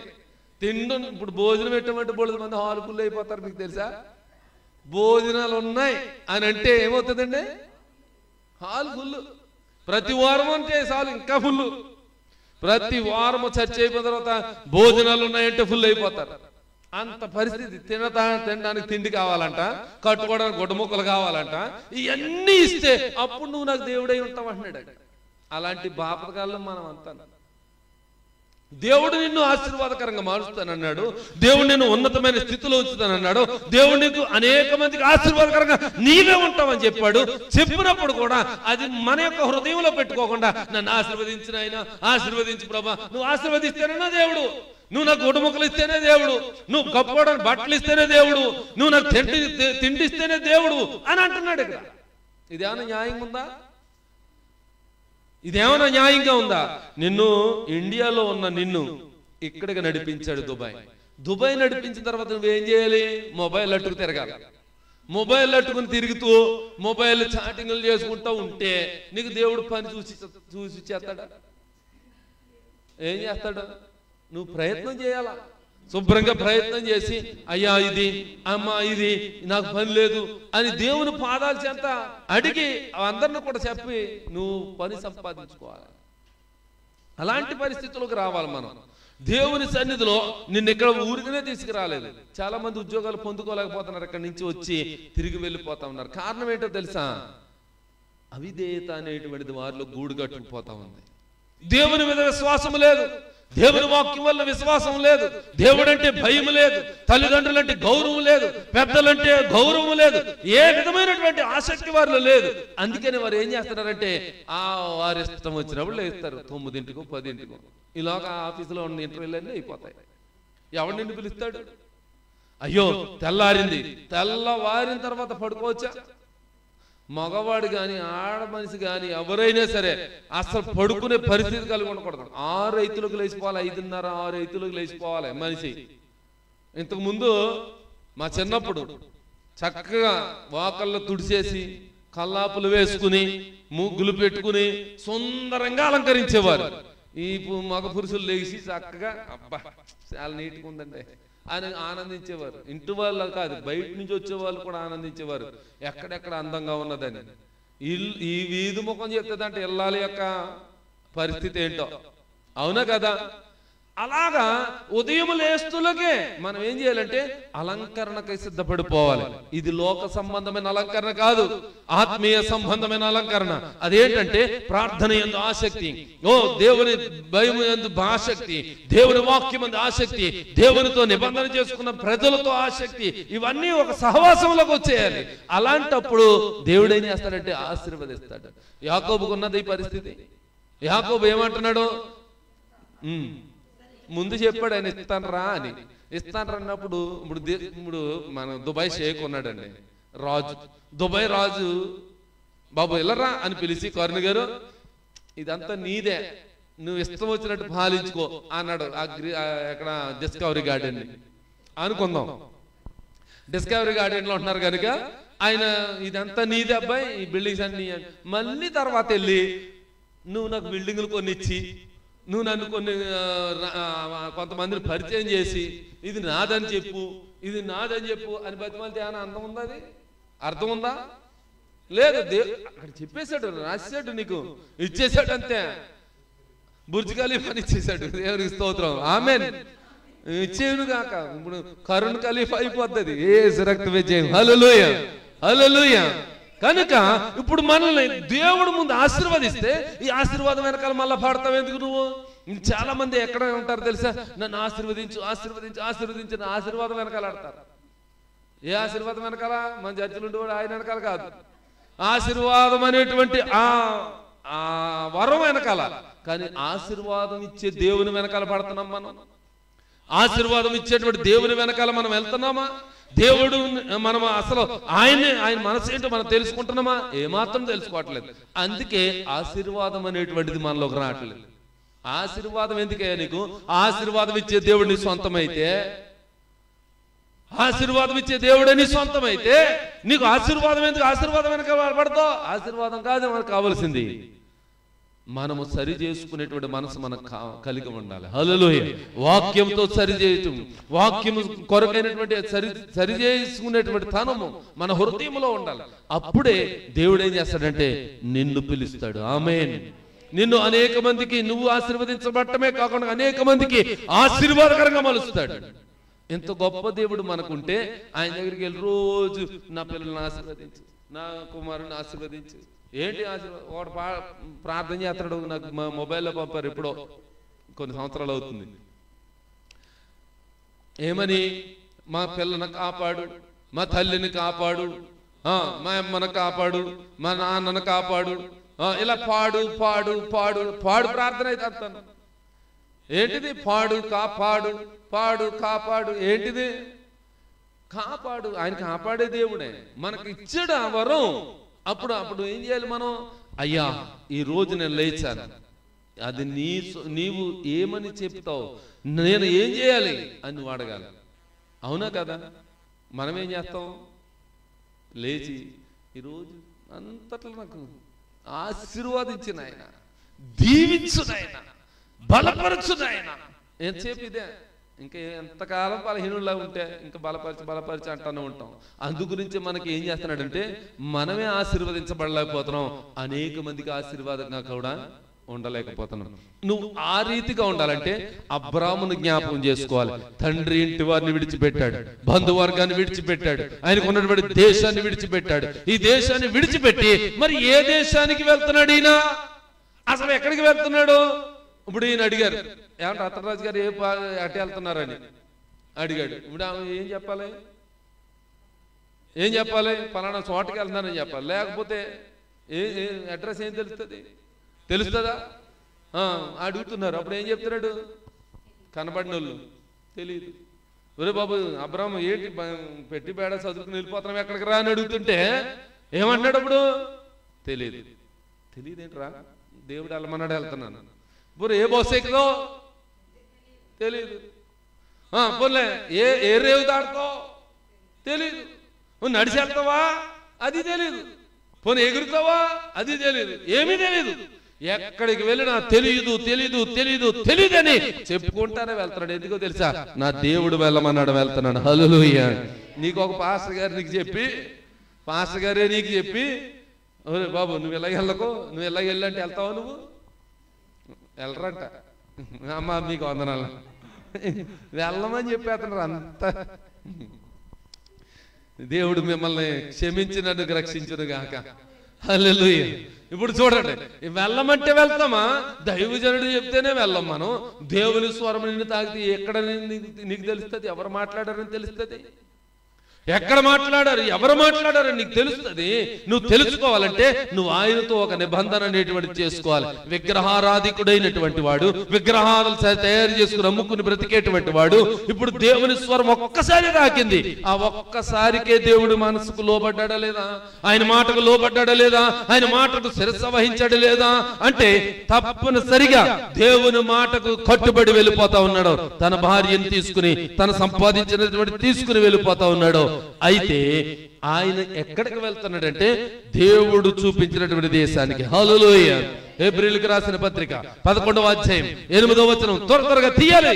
తిండు. ఇప్పుడు భోజనం పెట్టమంటే 3 మంది హాలు ఫుల్ అయిపోతారు. మీకు తెలుసా? భోజనాలు ఉన్నాయి అని అంటే ఏమవుతుందండి? Hall full. ప్రతి వారం అంటే చాలు ఇంకా ఫుల్. ప్రతి వారం చర్చ అయిపోయిన తర్వాత భోజనాలు ఉన్నాయంటే ఫుల్ అయిపోతారు. అంత పరిస్థితి. తినడానికి తిండి కావాలంట, కట్టుకోవడానికి గుడ్డ ముక్కలు కావాలంట, ఇవన్నీ ఇస్తే అప్పుడు నువ్వు నాకు దేవుడై ఉంటావు అంటున్నాడు. అలాంటి బాపకాల్లో మనం అంతా దేవుడు నిన్ను ఆశీర్వాదకరంగా మారుస్తానన్నాడు. దేవుడు నిన్ను ఉన్నతమైన స్థితిలో ఉంచుతానన్నాడు. దేవుడు నీకు అనేక మందికి ఆశీర్వాదకరంగా నీవే ఉంటావని చెప్పాడు. చెప్పినప్పుడు కూడా అది మన యొక్క హృదయంలో పెట్టుకోకుండా నన్ను ఆశీర్వదించిన ఆయన, ఆశీర్వదించు ప్రభా, నువ్వు ఆశీర్వదిస్తేనే దేవుడు, నువ్వు నాకు గుడ్డముక్కలు ఇస్తేనే దేవుడు, నువ్వు కప్పుకోవడానికి బట్టలు ఇస్తేనే దేవుడు, నువ్వు నాకు తిండిస్తేనే దేవుడు అని అంటున్నాడు. ఇక్కడ ఇదేమన్నా న్యాయంగా ఉందా? ఇదేమన్నా న్యాయంగా ఉందా? నిన్ను ఇండియాలో ఉన్న నిన్ను ఇక్కడికి నడిపించాడు దుబాయ్ నడిపించిన తర్వాత నువ్వేం చేయాలి? మొబైల్ అట్టుకు తిరగాలి. మొబైల్ అట్టుకుని తిరుగుతూ మొబైల్ చాటింగ్లు చేసుకుంటూ ఉంటే నీకు దేవుడు పని చూసి చేస్తాడా? ఏం చేస్తాడు? నువ్వు ప్రయత్నం చేయాలా, శుభ్రంగా ప్రయత్నం చేసి అయ్యా ఇది అమ్మా ఇది నాకు పని లేదు అని దేవుని పాదాల చెంత అడిగి అందరిని కూడా చెప్పి నువ్వు పని సంపాదించుకోవాలి. అలాంటి పరిస్థితులకు రావాలి మనం. దేవుని సన్నిధిలో నిన్ను ఇక్కడ ఊరికనే తీసుకురాలేదు. చాలా మంది ఉద్యోగాలు పొందుకోలేకపోతున్నారు, ఇక్కడి నుంచి వచ్చి తిరిగి వెళ్ళిపోతా ఉన్నారు. కారణం ఏంటో తెలుసా? అవిధేయత అనేటువంటిది వారిలో గూడు కట్టుకుపోతా ఉంది. దేవుని మీద విశ్వాసం లేదు, దేవుని వాక్యం వల్ల విశ్వాసం లేదు, దేవుడంటే భయం లేదు, తల్లిదండ్రులంటే గౌరవం లేదు, పెద్దలంటే గౌరవం లేదు, ఏ విధమైనటువంటి ఆసక్తి వారిలో లేదు. అందుకని వారు ఏం చేస్తున్నారంటే వారి ఇష్టం వచ్చినప్పుడు లేస్తారు. 9ంటికో 10ంటికో ఇలాగా ఆఫీసులో ఉన్న ఇంటర్వ్యూలన్నీ అయిపోతాయి. ఎవడు నిన్ను పిలుస్తాడు? అయ్యో తెల్లారింది, తెల్లవారిన తర్వాత పడుకోవచ్చా? మగవాడు గాని ఆడ మనిషి గాని ఎవరైనా సరే అసలు పడుకునే పరిస్థితి కలిగి ఉండకూడదు. 6:00 లేచిపోవాలి, 5:30 6:00 లేచిపోవాలి మనిషి. ఇంతకు ముందు మా చిన్నప్పుడు చక్కగా వాకల్లో తుడిచేసి కల్లాపులు వేసుకుని ముగ్గులు పెట్టుకుని సుందరంగా అలంకరించేవారు. ఈ మగ పురుషులు లేచి చక్కగా అబ్బా చాలా నీట్గా ఉందండి అని ఆనందించేవారు. ఇంటి వాళ్ళు కాదు, బయట నుంచి వచ్చే వాళ్ళు కూడా ఆనందించేవారు ఎక్కడెక్కడ అందంగా ఉన్నదని. ఈ వీధి ముఖం చెప్తుందంటే ఇల్లాల యొక్క పరిస్థితి ఏంటో. అవునా కదా? అలాగా ఉదయం లేస్తులకే మనం ఏం చేయాలంటే అలంకరణకై సిద్ధపడిపోవాలి. ఇది లోక సంబంధమైన అలంకరణ కాదు, ఆత్మీయ సంబంధమైన అలంకరణ. అదేంటంటే ప్రార్థన యందు ఆసక్తి, దేవుని భయం యందు ఆసక్తి, దేవుని వాక్యం యందు ఆసక్తి, దేవునితో నిబంధన చేసుకున్న ప్రజలతో ఆసక్తి, ఇవన్నీ ఒక సహవాసంలోకి వచ్చేయాలి. అలాంటప్పుడు దేవుడు ఏం చేస్తాడంటే ఆశీర్వదిస్తాడు. యాకోబుకు ఉన్నది ఈ పరిస్థితి. యాకోబు ఏమంటున్నాడు? ముందు చెప్పాడు ఆయన ఇస్తానరా అని. ఇస్తానరా అన్నప్పుడు ఇప్పుడు మన దుబాయ్ షేక్ ఉన్నాడండి, రాజు. దుబాయ్ రాజు బాబు వెళ్ళరా అని పిలిచి, కరుణ గారు ఇదంతా నీదే, నువ్వు ఇష్టం వచ్చినట్టు పాలించుకో అన్నాడు. ఎక్కడ డిస్కవరీ గార్డెన్ అనుకుందాం. డిస్కవరీ గార్డెన్ లో ఉంటున్నారు కనుక ఆయన ఇదంతా నీదే అబ్బాయి, ఈ బిల్డింగ్స్ అన్ని. మళ్ళీ తర్వాత వెళ్ళి నువ్వు నాకు బిల్డింగ్లు కొనిచ్చి, నువ్వు నన్ను కొంతమందిని పరిచయం చేసి ఇది నాదని చెప్పు, ఇది నాదని చెప్పు అని బతిమాలితే ఏమైనా అందం ఉందా? అది అర్థం ఉందా? లేదు. అక్కడ చెప్పేశాడు, రాసేసాడు, నీకు ఇచ్చేసాడు, అంతే. బుర్జ్ ఖలీఫా ఇచ్చేసాడు. దేవునికి స్తోత్రం, ఆమేన్. ఇచ్చేను కాక ఇప్పుడు కరుణ ఖలీఫా అయిపోతుంది. రక్త విజయం, హల్లెలూయా హల్లెలూయా. కనుక ఇప్పుడు మనల్ని దేవుడు ముందు ఆశీర్వదిస్తే ఈ ఆశీర్వాదం వెనకాల మళ్ళా పాడతావు ఎందుకు నువ్వు? చాలా మంది ఎక్కడ ఉంటారు తెలుసా? నన్ను ఆశీర్వదించు ఆశీర్వదించు ఆశీర్వదించు ఆశీర్వాదం వెనకాల ఆడతారు. ఏ ఆశీర్వాదం వెనకాల? మన జడ్జిలు ఉండేవాడు ఆయన వెనకాల కాదు, ఆశీర్వాదం అనేటువంటి ఆ వరం వెనకాల. కానీ ఆశీర్వాదం ఇచ్చే దేవుని వెనకాల పడుతున్నాం మనం. ఆశీర్వాదం ఇచ్చేటువంటి దేవుని వెనకాల మనం వెళ్తున్నామా? దేవుడు మనం అసలు ఆయన మనసు ఏంటో మనం తెలుసుకుంటున్నామా? ఏమాత్రం తెలుసుకోవట్లేదు. అందుకే ఆశీర్వాదం అనేటువంటిది మనలోకి రావట్లేదు. ఆశీర్వాదం ఎందుకయ్యా నీకు? ఆశీర్వాదం ఇచ్చే దేవుడు నీ సొంతమైతే, ఆశీర్వాదం ఇచ్చే దేవుడు నీ సొంతమైతే నీకు ఆశీర్వాదం ఎందుకు? ఆశీర్వాదం వెనక పడతావు. ఆశీర్వాదం కాదు మనకు కావాల్సింది, మనము సరి చేసుకునేటువంటి మనసు మనకు కలిగి ఉండాలి. హల్లెలూయా. వాక్యంతో సరి చేయటం, వాక్యము కొరకైనటువంటి సరి చేసుకునేటువంటి తనము మన హృదయంలో ఉండాలి. అప్పుడే దేవుడు ఏం చేస్తాడంటే నిన్ను పిలుస్తాడు. ఆమేన్. నిన్ను అనేక మందికి నువ్వు ఆశీర్వదించబడటమే కాకుండా అనేక మందికి ఆశీర్వాదకరంగా మలుస్తాడు. ఎంత గొప్ప దేవుడు మనకుంటే ఆయన దగ్గరికి వెళ్ళి రోజు నా పిల్లల్ని ఆశీర్వదించు, నా కుమారుని ఆశీర్వదించు. ఏంటి ఆశీర్వాదం? వాడు ప్రార్థన చేస్తాడు. నాకు మా మొబైల్లో పంపారు ఎప్పుడో కొన్ని సంవత్సరాలు అవుతుంది. ఏమని? మా పిల్లని కాపాడు, మా తల్లిని కాపాడు, మా అమ్మను కాపాడు, మా నాన్నను కాపాడు, ఇలా పాడు పాడు పాడు పాడు ప్రార్థన అయితే అర్థాను. ఏంటిది? పాడు కాపాడు, పాడు కాపాడు. ఏంటిది? కాపాడు. ఆయన కాపాడే దేవుడే, మనకి ఇచ్చాడు ఆ వరం. అప్పుడు ఏం చేయాలి మనం? అయ్యా ఈ రోజు నేను లేచాను, అది నీవు ఏమని చెప్తావు, నేను ఏం చేయాలి అని నువ్వు అడగాలి. అవునా కదా? మనం ఏం చేస్తాం? లేచి ఈరోజు అంతట్లో నాకు ఆశీర్వాదించిన ఆయన, దీవించున ఆయన, బలపరచున ఆయన. ఏం చెప్పిదే? ఇంకా ఎంతకాలం బలహీనులా ఉంటే ఇంకా బలపరిచి అంటానే ఉంటాం. అందు గురించి మనకి ఏం చేస్తున్నాడంటే మనమే ఆశీర్వదించబడలేకపోతున్నాం, అనేక మందికి ఆశీర్వాదంగా కూడా ఉండలేకపోతున్నాం. నువ్వు ఆ రీతిగా ఉండాలంటే అబ్రామును జ్ఞాపకం చేసుకోవాలి. తండ్రి ఇంటి వారిని విడిచిపెట్టాడు, బంధువర్గాన్ని విడిచిపెట్టాడు, ఆయనకు ఉన్నటువంటి దేశాన్ని విడిచిపెట్టాడు. ఈ దేశాన్ని విడిచిపెట్టి మరి ఏ దేశానికి వెళ్తున్నాడు ఈయన? అసలు ఎక్కడికి వెళ్తున్నాడు? ఇప్పుడు ఈయన అడిగారు, ఏమంటే అత్తరాజు గారు అటు వెళ్తున్నారని అడిగాడు. ఇప్పుడు ఏం చెప్పాలి? పలానా చోటకి వెళ్తున్నారని చెప్పాలి. లేకపోతే అడ్రస్ ఏం తెలుస్తుందా? అడుగుతున్నారు. అప్పుడు ఏం చెప్తున్నాడు? కనబడిన వాళ్ళు తెలియదు. ఒరే బాబు అబ్రాహం ఏంటి పెట్టి బేడ చదువుకుని వెళ్ళిపోతున్నాం, ఎక్కడికి రా అని అడుగుతుంటే ఏమన్నాడు? అప్పుడు తెలియదేంట్రా, దేవుడు వెళ్ళమన్నాడు, వెళ్తున్నాను. బుర్ర ఏ బస్సు ఎక్కుదో తెలీదు. పోలే ఏ రేవు దాడుతావు తెలీదు. నడిచి వెళ్తావా? అది తెలీదు. పోనీ ఎగురుతావా? అది తెలీదు. ఏమీ తెలీదు. ఎక్కడికి వెళ్ళినా తెలియదని చెప్పుకుంటానే వెళ్తున్నాడు. ఎందుకో తెలుసా? నా దేవుడు వెళ్ళమన్నాడు, వెళ్తున్నాడు. హల్లెలూయా. నీకు ఒక పాస్టర్ గారు నీకు చెప్పి, పాస్టర్ గారే నీకు చెప్పి, బాబు నువ్వు ఇలాగ వెళ్ళకో, నువ్వు ఇలాగ వెళ్ళంటే వెళ్తావా? నువ్వు వెళ్ళరంట. అమ్మ మీకు వందనాలు, వెళ్ళమని చెప్పేస్తున్నారు అంత. దేవుడు మిమ్మల్ని క్షమించినట్టు రక్షించును గాక. హల్లెలూయా. ఇప్పుడు చూడండి, వెళ్ళమంటే వెళ్తామా? దైవజనుడు చెప్తేనే వెళ్ళం మనం. దేవుని స్వరం నిన్ను తాగితే ఎక్కడ నీకు తెలుస్తుంది? ఎవరు మాట్లాడారని తెలుస్తుంది. ఎక్కడ మాట్లాడారు, ఎవరు మాట్లాడారని నీకు తెలుస్తుంది. నువ్వు తెలుసుకోవాలంటే నువ్వు ఆయనతో ఒక నిబంధన అనేటువంటి చేసుకోవాలి. విగ్రహారాధికుడైనటువంటి వాడు, విగ్రహాలు తయారు చేసుకుని అమ్ముకుని బ్రతికేటువంటి వాడు ఇప్పుడు దేవుని స్వరం ఒక్కసారి తాకింది. ఆ ఒక్కసారికే దేవుడు మనసుకు లోబడ్డా లేదా? ఆయన మాటకు లోబడ్డా లేదా? ఆయన మాటకు శిరస్సు వహించాడు లేదా? అంటే తప్పనిసరిగా దేవుని మాటకు కట్టుబడి వెళ్ళిపోతా ఉన్నాడు. తన భార్యను తీసుకుని, తన సంపాదించినటువంటి తీసుకుని వెళ్ళిపోతా ఉన్నాడు. అయితే ఆయన ఎక్కడికి వెళ్తున్నాడంటే దేవుడు చూపించినటువంటి దేశానికి. హల్లెలూయా. హెబ్రీయులకు రాసిన పత్రిక 11వ అధ్యాయం 8వ వచనం త్వరగా తీయాలి.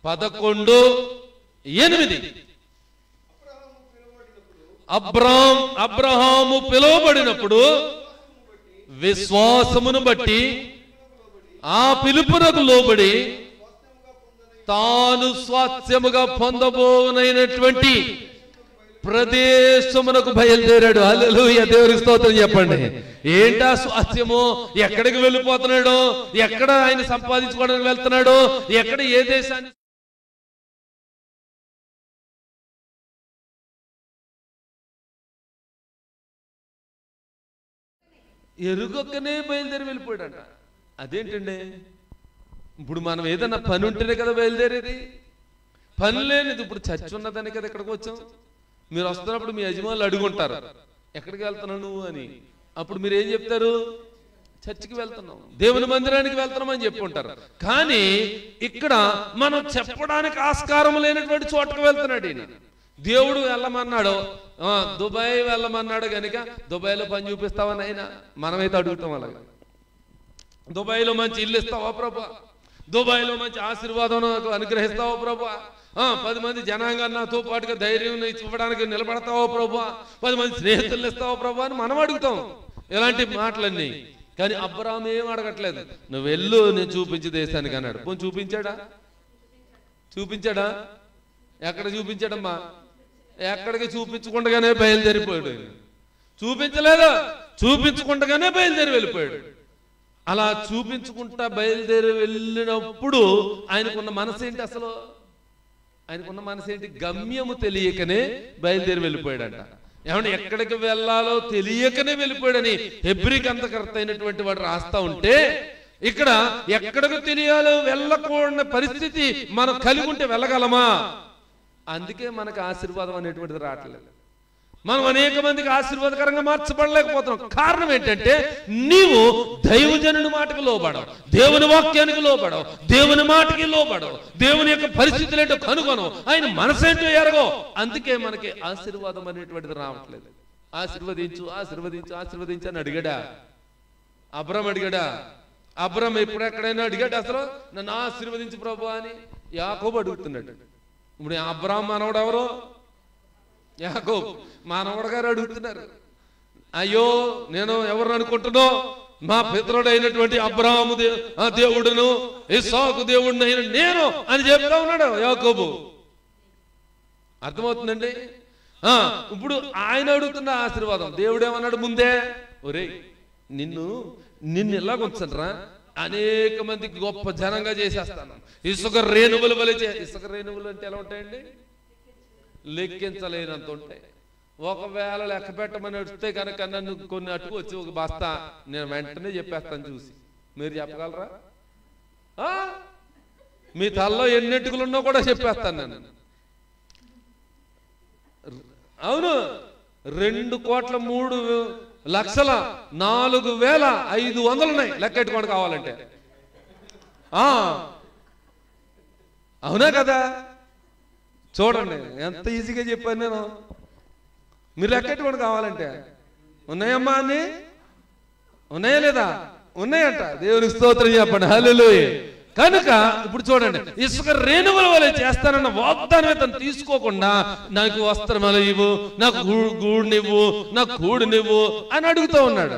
11:8 అబ్రహాము పిలువబడినప్పుడు విశ్వాసమును బట్టి ఆ పిలుపునకు లోబడి తాను స్వాస్థ్యముగా పొందబోనైనటువంటి ప్రదేశమునకు బయలుదేరాడు. హల్లెలూయా. దేవునికి స్తోత్రం చెప్పండి. ఏంటా స్వాస్థ్యము? ఎక్కడికి వెళ్ళిపోతున్నాడో, ఎక్కడ ఆయన సంపాదించుకోవడానికి వెళ్తున్నాడో, ఎక్కడ ఏ దేశాన్ని ఎరుగొక్కనే బయలుదేరి వెళ్ళిపోయాడంట. అదేంటండి? ఇప్పుడు మనం ఏదన్నా పని ఉంటేనే కదా బయలుదేరేది. పని లేనిది. ఇప్పుడు చర్చ్ ఉన్నదని కదా ఇక్కడికి వచ్చాం. మీరు వస్తున్నప్పుడు మీ యజమానులు అడుగుంటారు, ఎక్కడికి వెళ్తున్నావు నువ్వు అని. అప్పుడు మీరు ఏం చెప్తారు? చర్చికి వెళ్తున్నాం, దేవుని మందిరానికి వెళ్తున్నాం అని చెప్పుకుంటారు. కానీ ఇక్కడ మనం చెప్పడానికి ఆస్కారం లేనటువంటి చోటకు వెళ్తున్నాడు ఈయన. దేవుడు వెళ్ళమన్నాడు, దుబాయ్ వెళ్ళమన్నాడు కనుక దుబాయ్లో పని చూపిస్తావని అయినా మనమైతే అడుగుతాం అలాగా. దుబాయ్లో మంచి ఇల్లు ఇస్తావా ప్రభా? దుబాయ్లో మంచి ఆశీర్వాదం అనుగ్రహిస్తావా ప్రభా? 10 మంది జనాంగాన్ని నాతో పాటుగా ధైర్యం ఇవ్వడానికి నిలబడతావా ప్రభా? 10 మంది స్నేహితులు ఇస్తావా ప్రభా అని మనం అడుగుతాం ఇలాంటి మాటలన్నీ. కానీ అబ్రాహాము ఏం అడగట్లేదు. నువ్వు వెళ్ళు, నేను చూపించే దేశానికి అన్నాడు. పోనీ చూపించాడా? ఎక్కడ చూపించాడమ్మా? ఎక్కడికి చూపించకుండానే బయలుదేరిపోయాడు. చూపించలేదు, చూపించకుండానే బయలుదేరి వెళ్ళిపోయాడు. అలా చూపించుకుంటా బయలుదేరి వెళ్ళినప్పుడు ఆయనకున్న మనసు ఏంటి? అసలు ఆయనకున్న మనసు ఏంటి? గమ్యము తెలియకనే బయలుదేరి వెళ్ళిపోయాడంట. ఏమన్నా ఎక్కడికి వెళ్ళాలో తెలియకనే వెళ్ళిపోయాడని హెబ్రీ గ్రంథకర్త అయినటువంటి వాడు రాస్తా ఉంటే, ఇక్కడ ఎక్కడికి తెలియాలో వెళ్ళకూడని పరిస్థితి మనం కలిగి ఉంటే వెళ్ళగలమా? అందుకే మనకు ఆశీర్వాదం అనేటువంటిది రావట్లేదు. మనం అనేక మందికి ఆశీర్వాదకరంగా మార్చబడలేకపోతున్నాం. కారణం ఏంటంటే నీవు దైవజనుని మాటకు లోబడవు, దేవుని వాక్యానికి లోబడవు, దేవుని మాటకి లోబడవు, దేవుని యొక్క పరిస్థితులు ఏంటో కనుగొనవు, ఆయన మనసేంటో ఎరగో. అందుకే మనకి ఆశీర్వాదం అనేటువంటిది రావట్లేదు. ఆశీర్వదించు ఆశీర్వదించు ఆశీర్వదించు అని అడిగాడా? అబ్రాం అడిగాడా? అబ్రాం ఎప్పుడు ఎక్కడైనా అడిగాడు అసలు నన్ను ఆశీర్వదించు ప్రభు అని? యాకోబు అడుగుతున్నాడు. ఇప్పుడు అబ్రాం మనవడు ఎవరు? యాకోబు మానవుడు గారు అడుగుతున్నారు. అయ్యో నేను ఎవరు అనుకుంటున్నావు? మా పితరుడైనటువంటి అబ్రాహాము దేవుడును ఇస్సాకు దేవుడిని అయిన నేను అని చెప్తా ఉన్నాడు యాకోబు. అర్థమవుతుందండి? ఇప్పుడు ఆయన అడుగుతున్న ఆశీర్వాదం. దేవుడు ఏమన్నాడు ముందే? ఒరే నిన్ను ఎలాగొంచరా, అనేక మందికి గొప్ప జనంగా చేసేస్తాను, ఇసుక రేణువులు వలె ఇసుక రేణువులు అంటే ఎలా ఉంటాయండి? లెక్కించలేనంత ఉంటాయి. ఒకవేళ లెక్క పెట్టమని అడిగితే కనుక నన్ను కొన్ని అటుకు వచ్చి ఒక బస్తా నేను వెంటనే చెప్పేస్తాను చూసి. మీరు చెప్పగలరా? మీ తల్లో ఎన్ని అటుకులు ఉన్నా కూడా చెప్పేస్తాను నేను. అవును, 2,03,04,500 ఉన్నాయి లెక్కెట్టుకోండి కావాలంటే. అవునా కదా? చూడండి ఎంత ఈజీగా చెప్పాను నేను. మీరు లెక్కెట్టుకోండి కావాలంటే. ఉన్నాయమ్మా అన్ని? ఉన్నాయా లేదా? ఉన్నాయంట. దేవునికి స్తోత్రం చెప్పండి. హల్లెలూయా. కనుక ఇప్పుడు చూడండి, ఇసుక రేణువుల వలె చేస్తానన్న వాగ్దానం తను తీసుకోకుండా నాకు వస్త్రములు ఇవ్వు, నాకు గూడునివ్వు, నాకు కూడునివ్వు అని అడుగుతూ ఉన్నాడు.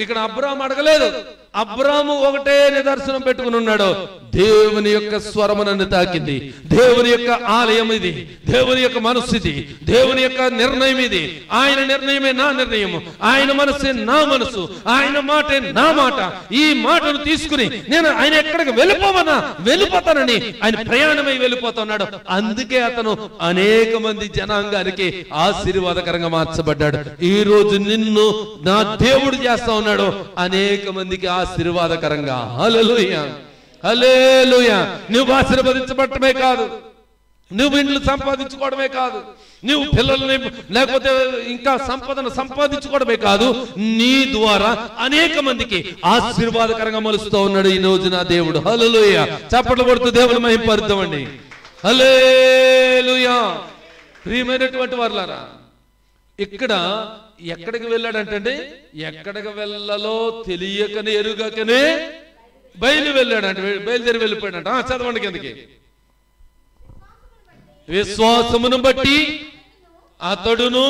ఇక్కడ అబ్రాము అడగలేదు. అబ్రాము ఒకటే నిదర్శనం పెట్టుకుని ఉన్నాడు. దేవుని యొక్క స్వరము నన్ను తాకింది, దేవుని యొక్క ఆలయం ఇది, దేవుని యొక్క మనస్సు ఇది, దేవుని యొక్క నిర్ణయం ఇది. ఆయన నిర్ణయమే నా నిర్ణయము, ఆయన మనస్సే నా మనసు, ఆయన మాటే నా మాట. ఈ మాటను తీసుకుని నేను ఆయన ఎక్కడికి వెళ్ళిపోతానని ఆయన ప్రయాణమై వెళ్ళిపోతున్నాడు. అందుకే అతను అనేక మంది జనాంగానికి ఆశీర్వాదకరంగా మార్చబడ్డాడు. ఈ రోజు నిన్ను నా దేవుడు చేస్తా ఉన్నాడు అనేక మందికి ఆశీర్వాదకరంగా. హల్లెలూయా, హల్లెలూయా. నువ్వు ఆశీర్వదించబడటమే కాదు, నువ్వు ఇండ్లు సంపాదించుకోవడమే కాదు, నువ్వు పిల్లల్ని లేకపోతే ఇంకా సంపదను సంపాదించుకోవడమే కాదు, నీ ద్వారా అనేక మందికి ఆశీర్వాదకరంగా మలుస్తూ ఉన్నాడు ఈ రోజు నా దేవుడు. హల్లెలూయా. చప్పట్లు కొడుతూ దేవుని మహిమపరుద్దామండి. హల్లెలూయా. ప్రియమైనటువంటి వారులారా, ఇక్కడ ఎక్కడికి వెళ్ళాడంటే ఎక్కడికి వెళ్ళాలో తెలియకనే ఎరుగకనే బయలుదేరి వెళ్ళిపోయాడంట. చదవండి కిందకి. విశ్వాసమును బట్టి అతడును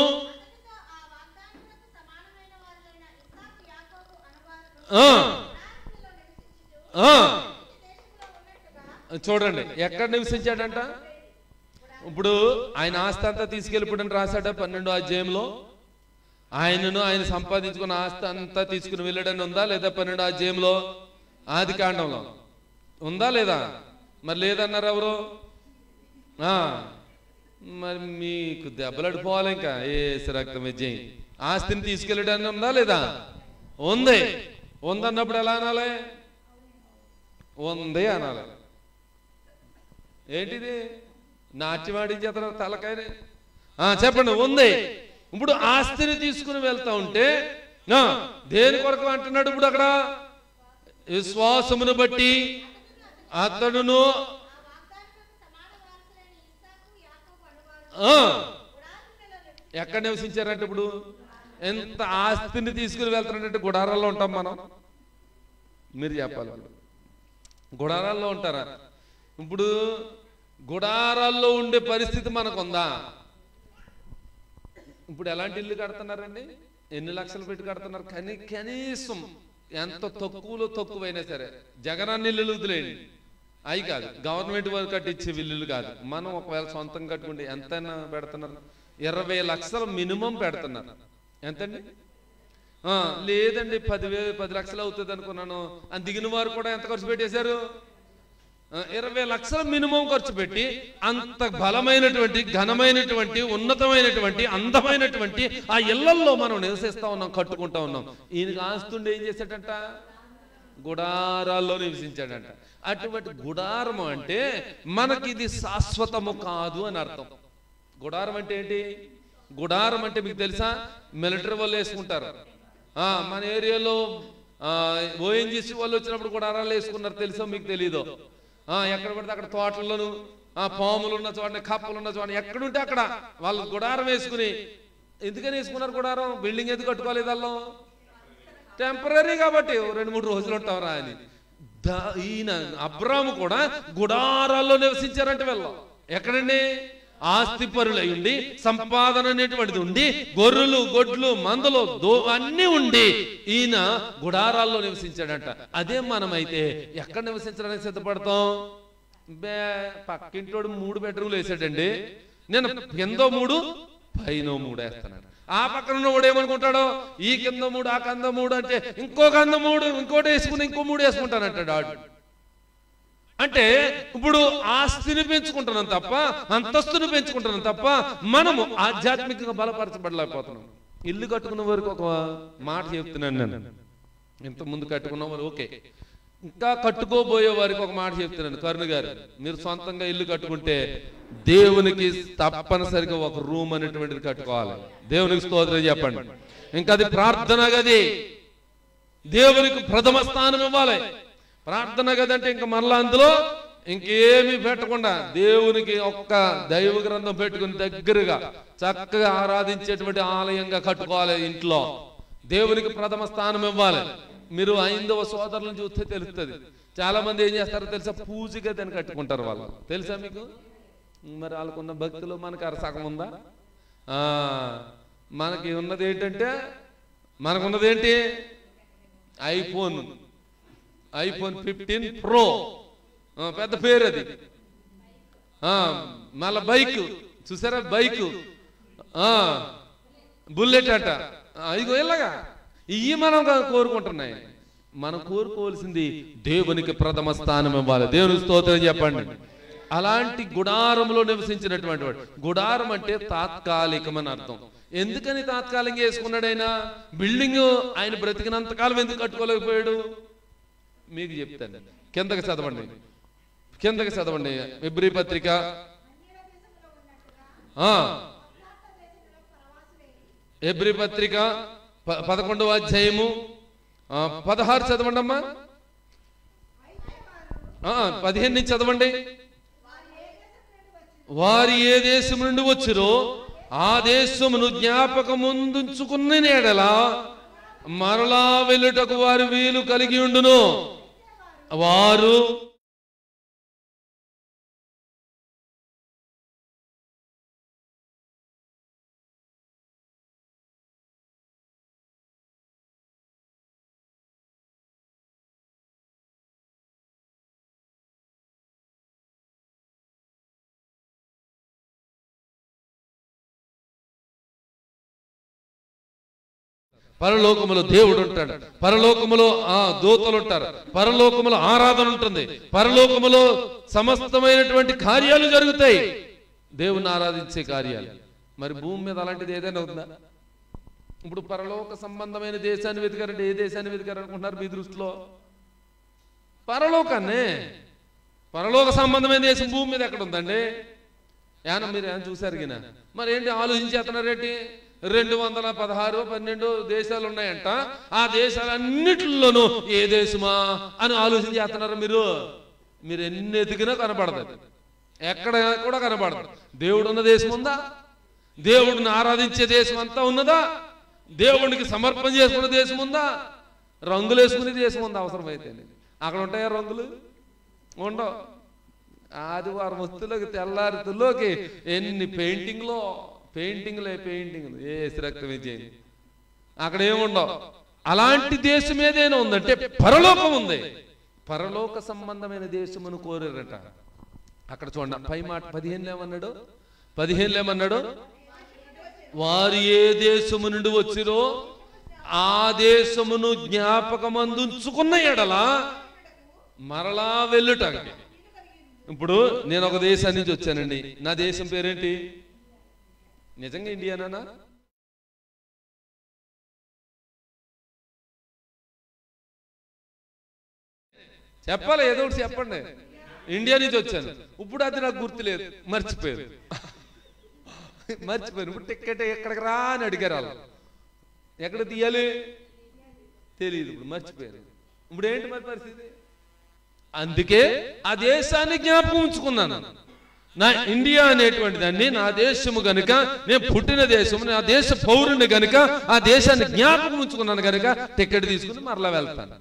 చూడండి ఎక్కడ నివసించాడంట. ఇప్పుడు ఆయన ఆస్తి అంతా తీసుకెళ్ళిపోవడం రాశాడ 12వ అధ్యాయంలో. ఆయన సంపాదించుకున్న ఆస్తి అంతా తీసుకుని వెళ్ళాడని ఉందా లేదా? 12వ అధ్యాయంలో ఆది కాండంలో ఉందా లేదా? మరి లేదన్నారు ఎవరు? మరి మీకు దెబ్బలడిపోవాలి. ఇంకా ఏసు రక్తం విజయం. ఆస్తిని తీసుకెళ్ళాడని ఉందా లేదా? ఉంది. ఉందన్నప్పుడు ఎలా అనాలి? ఉంది అనాలి. ఏంటిది? నాట్యమాడించేతన తలకాయని చెప్పండి. ఉంది. ఇప్పుడు ఆస్తిని తీసుకుని వెళ్తా ఉంటే దేని కొరకు అంటున్నాడు? ఇప్పుడు అక్కడ విశ్వాసమును బట్టి అతడును ఎక్కడ నివసించారంటే ఇప్పుడు ఎంత ఆస్తిని తీసుకుని వెళ్తారంటే గుడారాల్లో ఉంటాం మనం. మీరు చెప్పాలి. గుడారాల్లో ఉంటారా? ఇప్పుడు గుడారాల్లో ఉండే పరిస్థితి మనకుందా? ఇప్పుడు ఎలాంటి ఇల్లు కడుతున్నారండి? ఎన్ని లక్షలు పెట్టి కడుతున్నారు? కనీసం ఎంత తక్కువైనా సరే జగనాన్ని ఇల్లు వదిలేయండి, అవి కాదు, గవర్నమెంట్ వారు కట్టించే ఇల్లులు కాదు. మనం ఒకవేళ సొంతం కట్టుకుంటే ఎంతైనా పెడుతున్నారు? 20 లక్షలు మినిమం పెడుతున్నారు. ఎంతండి? లేదండి 10 లక్షలు అవుతుంది అనుకున్నాను అని దిగిన వారు కూడా ఎంత ఖర్చు పెట్టేశారు? 20 లక్షల మినిమం ఖర్చు పెట్టి అంత బలమైనటువంటి, ఘనమైనటువంటి, ఉన్నతమైనటువంటి, అందమైనటువంటి ఆ ఇళ్లల్లో మనం నివసిస్తా ఉన్నాం, కట్టుకుంటా ఉన్నాం. ఈయనకి ఆస్తుండే ఏం చేశాడంట? గుడారాల్లో నివసించాడంట. అటువంటి గుడారం అంటే మనకి ఇది శాశ్వతము కాదు అని అర్థం. గుడారం అంటే ఏంటి? గుడారం అంటే మీకు తెలుసా? మిలిటరీ వాళ్ళు వేసుకుంటారు. మన ఏరియాలో ఓఎన్జీసీ వాళ్ళు వచ్చినప్పుడు గుడారాలు వేసుకున్నారు, తెలుసా మీకు? తెలీదు. ఎక్కడ పడితే అక్కడ తోటల్లోను, పాములు ఉన్న చోట, కప్పలు ఉన్న చోట, ఎక్కడుంటే అక్కడ వాళ్ళు గుడారం వేసుకుని. ఎందుకని వేసుకున్నారు గుడారం? బిల్డింగ్ ఎందుకు కట్టుకోలేదు వాళ్ళు? టెంపరీ కాబట్టి 2-3 రోజులు ఉంటారా అని. ఈయన అబ్రాము కూడా గుడారాల్లో నివసించారంటే వెళ్ళాం. ఎక్కడండి? ఆస్తిపరులై ఉండి, సంపాదన అనేటువంటిది ఉండి, గొర్రెలు, గొడ్లు, మందలు అన్నీ ఉండి ఈయన గుడారాల్లో నివసించాడంట. అదే మనమైతే ఎక్కడ నివసించడానికి సిద్ధపడతాం? పక్కింటోడు 3 బెడ్రూమ్లు వేసాడండి, నేను కింద 3 పైన 3 వేస్తాను. ఆ పక్కన ఉన్నవాడు ఏమనుకుంటాడో, ఈ కింద 3 ఆ కింద 3 అంటే ఇంకో కింద 3 ఇంకోటి వేసుకుని ఇంకో 3 వేసుకుంటానంటాడు ఆడు. అంటే ఇప్పుడు ఆస్తిని పెంచుకుంటున్నాం తప్ప, అంతస్తుని పెంచుకుంటున్నాం తప్ప మనము ఆధ్యాత్మికంగా బలపరచబడలేకపోతున్నాం. ఇల్లు కట్టుకున్న వరకు ఒక మాట చెప్తున్నాను నేను. ఇంత ముందు కట్టుకున్న వారు ఓకే, ఇంకా కట్టుకోబోయే వారికి ఒక మాట చెప్తున్నాను. కరుణ గారు, మీరు సొంతంగా ఇల్లు కట్టుకుంటే దేవునికి తప్పనిసరిగా ఒక రూమ్ అనేటువంటిది కట్టుకోవాలి. దేవునికి స్తోత్రం చెప్పండి. ఇంకా అది ప్రార్థన గది, దేవునికి ప్రథమ స్థానం ఇవ్వాలి. ప్రార్థన గది అంటే ఇంకా మరలా అందులో ఇంకేమీ పెట్టకుండా దేవునికి ఒక్క దైవ గ్రంథం పెట్టుకుని దగ్గరగా చక్కగా ఆరాధించేటువంటి ఆలయంగా కట్టుకోవాలి. ఇంట్లో దేవునికి ప్రథమ స్థానం ఇవ్వాలి. మీరు 5వ సోదరులను చూస్తే తెలుస్తుంది. చాలా మంది ఏం చేస్తారో తెలుసా? పూజ గది అని కట్టుకుంటారు వాళ్ళు, తెలుసా మీకు? మరి వాళ్ళకున్న భక్తులు మనకు అరసకం ఉందా? మనకి ఉన్నది ఏంటంటే, మనకున్నది ఏంటి? ఐఫోన్ 15 Pro, పెద్ద పేరు అది. మళ్ళా బైక్ చూసారా? బైక్ బుల్లెట్ అట. ఇగో ఇలాగా ఇవి మనం కోరుకుంటున్నాయి. మనం కోరుకోవాల్సింది దేవునికి ప్రథమ స్థానం ఇవ్వాలి. దేవునికి స్తోత్రం చెప్పండి. అలాంటి గుడారంలో నివసించినటువంటి వాడు. గుడారం అంటే తాత్కాలికమని అర్థం. ఎందుకని తాత్కాలికంగా వేసుకున్నాడు ఆయన? బిల్డింగ్ ఆయన బ్రతికినంతకాలం ఎందుకు కట్టుకోలేకపోయాడు? మీకు చెప్తాను. కిందకి చదవండి, కిందకి చదవండి. ఎబ్రీ పత్రిక 11వ అధ్యాయము 16 చదవండి అమ్మా. 15 నుంచి చదవండి. వారు ఏ దేశం నుండి వచ్చిరో ఆ దేశమును జ్ఞాపకముందుంచుకున్న ఎడల మరలా వెళ్ళుటకు వారు వీలు కలిగి ఉండును. వారు పరలోకములో దేవుడు ఉంటాడు, పరలోకములో దూతలు ఉంటారు, పరలోకములో ఆరాధన ఉంటుంది, పరలోకములో సమస్తమైనటువంటి కార్యాలు జరుగుతాయి, దేవుని ఆరాధించే కార్యాలు. మరి భూమి మీద అలాంటిది ఏదైనా ఉందా? ఇప్పుడు పరలోక సంబంధమైన దేశాన్ని వెతికారంటే ఏ దేశాన్ని వెతికారు అనుకుంటున్నారు మీ దృష్టిలో? పరలోకాన్నే. పరలోక సంబంధమైన దేశం భూమి మీద ఎక్కడ ఉందండి? ఏమన్నా మీరు ఏమైనా చూసారు గిన? మరి ఏంటి ఆలోచించేస్తున్నారేంటి? 216 12 దేశాలు ఉన్నాయంట. ఆ దేశాలన్నిటిలోనూ ఏ దేశమా అని ఆలోచన చేస్తున్నారు మీరు. మీరు ఎన్ని ఎదిగినా కనపడదు, ఎక్కడ కూడా కనపడదు. దేవుడు ఉన్న దేశం ఉందా? దేవుడిని ఆరాధించే దేశం అంతా ఉన్నదా? దేవుడికి సమర్పణ చేసుకునే దేశం ఉందా? రంగులు వేసుకునే దేశం ఉందా? అవసరమైతే అక్కడ ఉంటాయా రంగులు? ఉండవు. ఆదివారం వస్తులోకి తెల్లారితుల్లోకి ఎన్ని పెయింటింగ్లో పెయింటింగ్లే ఏ రక్తం చేయండి, అక్కడ ఏముండవు. అలాంటి దేశం ఏదైనా ఉందంటే పరలోకం ఉంది. పరలోక సంబంధమైన దేశమును కోరారట. అక్కడ చూడండి పై మాట 15 ఏమన్నాడు? 15 ఏమన్నాడు? వారు ఏ దేశము నుండి వచ్చిరో ఆ దేశమును జ్ఞాపకమందుంచుకున్న ఎడల మరలా వెళ్ళుట. ఇప్పుడు నేను ఒక దేశాన్ని నుంచి వచ్చానండి, నా దేశం పేరేంటి? నిజంగా ఇండియానా? చెప్పాలి, ఏదో ఒకటి చెప్పండి. ఇండియా నుంచి వచ్చాను, ఇప్పుడు అది నాకు గుర్తులేదు, మర్చిపోయాను. ఇప్పుడు టికెట్ ఎక్కడికి రా అని అడిగారు వాళ్ళు, ఎక్కడ తీయాలి తెలియదు, ఇప్పుడు మర్చిపోయారు. ఇప్పుడు ఏంటి మరి పరిస్థితి? అందుకే ఆ దేశాన్ని జ్ఞాపకం ఉంచుకున్నాను. నా ఇండియా అనేటువంటి దాన్ని, నా దేశము గనుక, నేను పుట్టిన దేశము, నా దేశ పౌరుని గనుక ఆ దేశాన్ని జ్ఞాపకం ఉంచుకున్నాను గనుక టికెట్ తీసుకుని మరలా వెళ్తాను.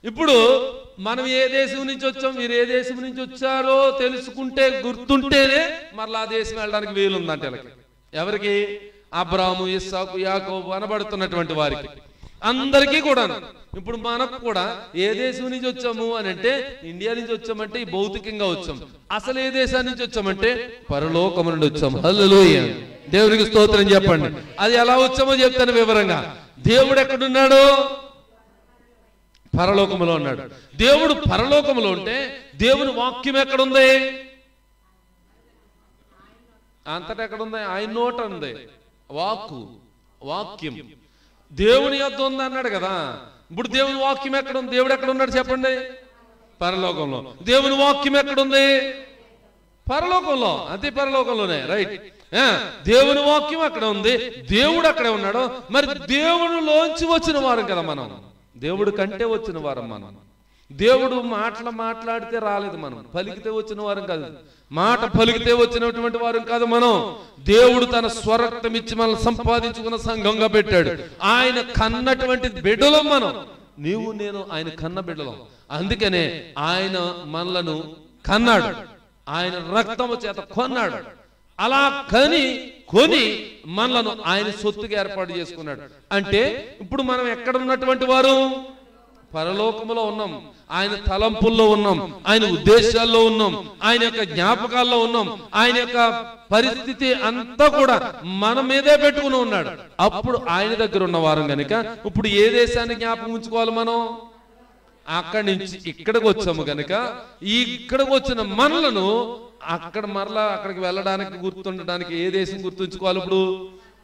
ఇప్పుడు మనం ఏ దేశం నుంచి వచ్చాం, మీరు ఏ దేశం నుంచి వచ్చారో తెలుసుకుంటే, గుర్తుంటేనే మరలా ఆ దేశం వెళ్ళడానికి వీలుందంటే ఎవరికి? అబ్రాహాము, ఇస్సాకు, యాకోబు అనబడుతున్నటువంటి వారికి అందరికీ కూడా. ఇప్పుడు మనకు కూడా ఏ దేశం నుంచి వచ్చాము అని అంటే, ఇండియా నుంచి వచ్చామంటే ఈ భౌతికంగా వచ్చాం. అసలు ఏ దేశాన్ని నుంచి వచ్చామంటే పరలోకము నుండి వచ్చాము. హల్లెలూయా, దేవునికి స్తోత్రం చెప్పండి. అది ఎలా వచ్చామో చెప్తాను వివరంగా. దేవుడు ఎక్కడున్నాడు? పరలోకములో ఉన్నాడు. దేవుడు పరలోకములో ఉంటే దేవుని వాక్యం ఎక్కడుంది? అంతటా ఎక్కడుంది? ఆయన నోట ఉంది వాక్యం. దేవుని యొద్ద ఉంది అన్నాడు కదా. ఇప్పుడు దేవుని వాక్యం ఎక్కడుంది? దేవుడు ఎక్కడ ఉన్నాడు చెప్పండి? పరలోకంలో. దేవుని వాక్యం ఎక్కడుంది? పరలోకంలో. అంతే, పరలోకంలోనే. రైట్. దేవుని వాక్యం అక్కడ ఉంది, దేవుడు అక్కడే ఉన్నాడు. మరి దేవుడిలోంచి వచ్చిన వారు కదా మనం, దేవుడు కంటే వచ్చిన వారం మనం. దేవుడు మాట్లాడితే రాలేదు మనం, పలికితే వచ్చిన వారం కాదు, మాట పలికితే వచ్చినటువంటి వారం కాదు మనం. దేవుడు తన స్వరక్తం ఇచ్చి మనల్ని సంపాదించుకున్న సంఘంగా పెట్టాడు. ఆయన కన్నటువంటి బిడ్డలం మనం, నీవు నేను ఆయన కన్న బిడ్డలం. అందుకనే ఆయన మనలను కన్నాడు, ఆయన రక్తము చేత కొన్నాడు. అలా కొని మనలను ఆయన సొత్తుగా ఏర్పాటు చేసుకున్నాడు. అంటే ఇప్పుడు మనం ఎక్కడ ఉన్నటువంటి వారు? పరలోకములో ఉన్నాం, ఆయన తలంపుల్లో ఉన్నాం, ఆయన ఉద్దేశాల్లో ఉన్నాం, ఆయన యొక్క జ్ఞాపకాల్లో ఉన్నాం. ఆయన యొక్క పరిస్థితి అంతా కూడా మన మీదే పెట్టుకుని ఉన్నాడు. అప్పుడు ఆయన దగ్గర ఉన్న వారం కనుక ఇప్పుడు ఏ దేశాన్ని జ్ఞాపకం ఉంచుకోవాలి మనం? అక్కడి నుంచి ఇక్కడికి వచ్చాము కనుక ఇక్కడికి వచ్చిన మనలను అక్కడ మరలా అక్కడికి వెళ్ళడానికి, గుర్తుండడానికి ఏ దేశం గుర్తుంచుకోవాలి? ఇప్పుడు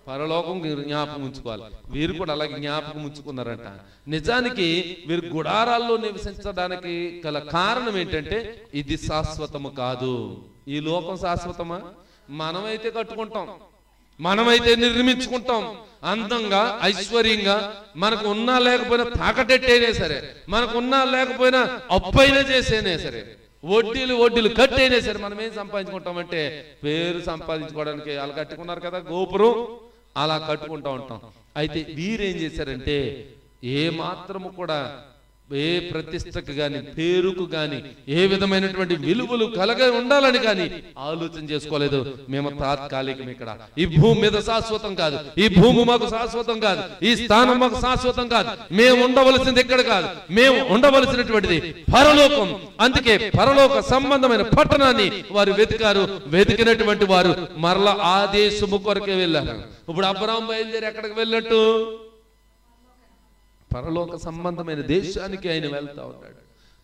పరలోకం జ్ఞాపకం ఉంచుకోవాలి. వీరు కూడా అలాగే జ్ఞాపకం ఉంచుకున్నారంట. నిజానికి వీరు గుడారాల్లో నివసించడానికి గల కారణం ఏంటంటే ఇది శాశ్వతము కాదు. ఈ లోకం శాశ్వతమా? మనమైతే కట్టుకుంటాం, మనమైతే నిర్మించుకుంటాం అందంగా, ఐశ్వర్యంగా. మనకు ఉన్నా లేకపోయినా తాకటెట్టయినా సరే, మనకు ఉన్నా లేకపోయినా అప్పైనా చేసేనే సరే, వడ్డీలు కట్టయినా సరే, మనం ఏం సంపాదించుకుంటామంటే పేరు సంపాదించుకోవడానికి. వాళ్ళు కట్టుకున్నారు కదా గోపురం, అలా కట్టుకుంటా ఉంటాం. అయితే వీరేం చేశారంటే ఏ మాత్రము కూడా ఏ ప్రతిష్టకు గాని, పేరుకు గాని, ఏ విధమైనటువంటి విలువలు కలగ ఉండాలని కానీ ఆలోచన చేసుకోలేదు. మేము తాత్కాలికం, ఇక్కడ ఈ భూమి మీద శాశ్వతం కాదు, ఈ భూమి మాకు శాశ్వతం కాదు, ఈ స్థానం మాకు శాశ్వతం కాదు. మేము ఉండవలసింది ఇక్కడ కాదు, మేము ఉండవలసినటువంటిది పరలోకం. అందుకే పరలోక సంబంధమైన పట్టణాన్ని వారు వెతికారు. వెతికినటువంటి వారు మరలా ఆ దేశము కొరకే వెళ్ళారు. ఇప్పుడు అబ్రాహాము బయలుదేరి ఎక్కడికి వెళ్ళినట్టు? పరలోక సంబంధమైన దేశానికి ఆయన వెళ్తా ఉన్నాడు.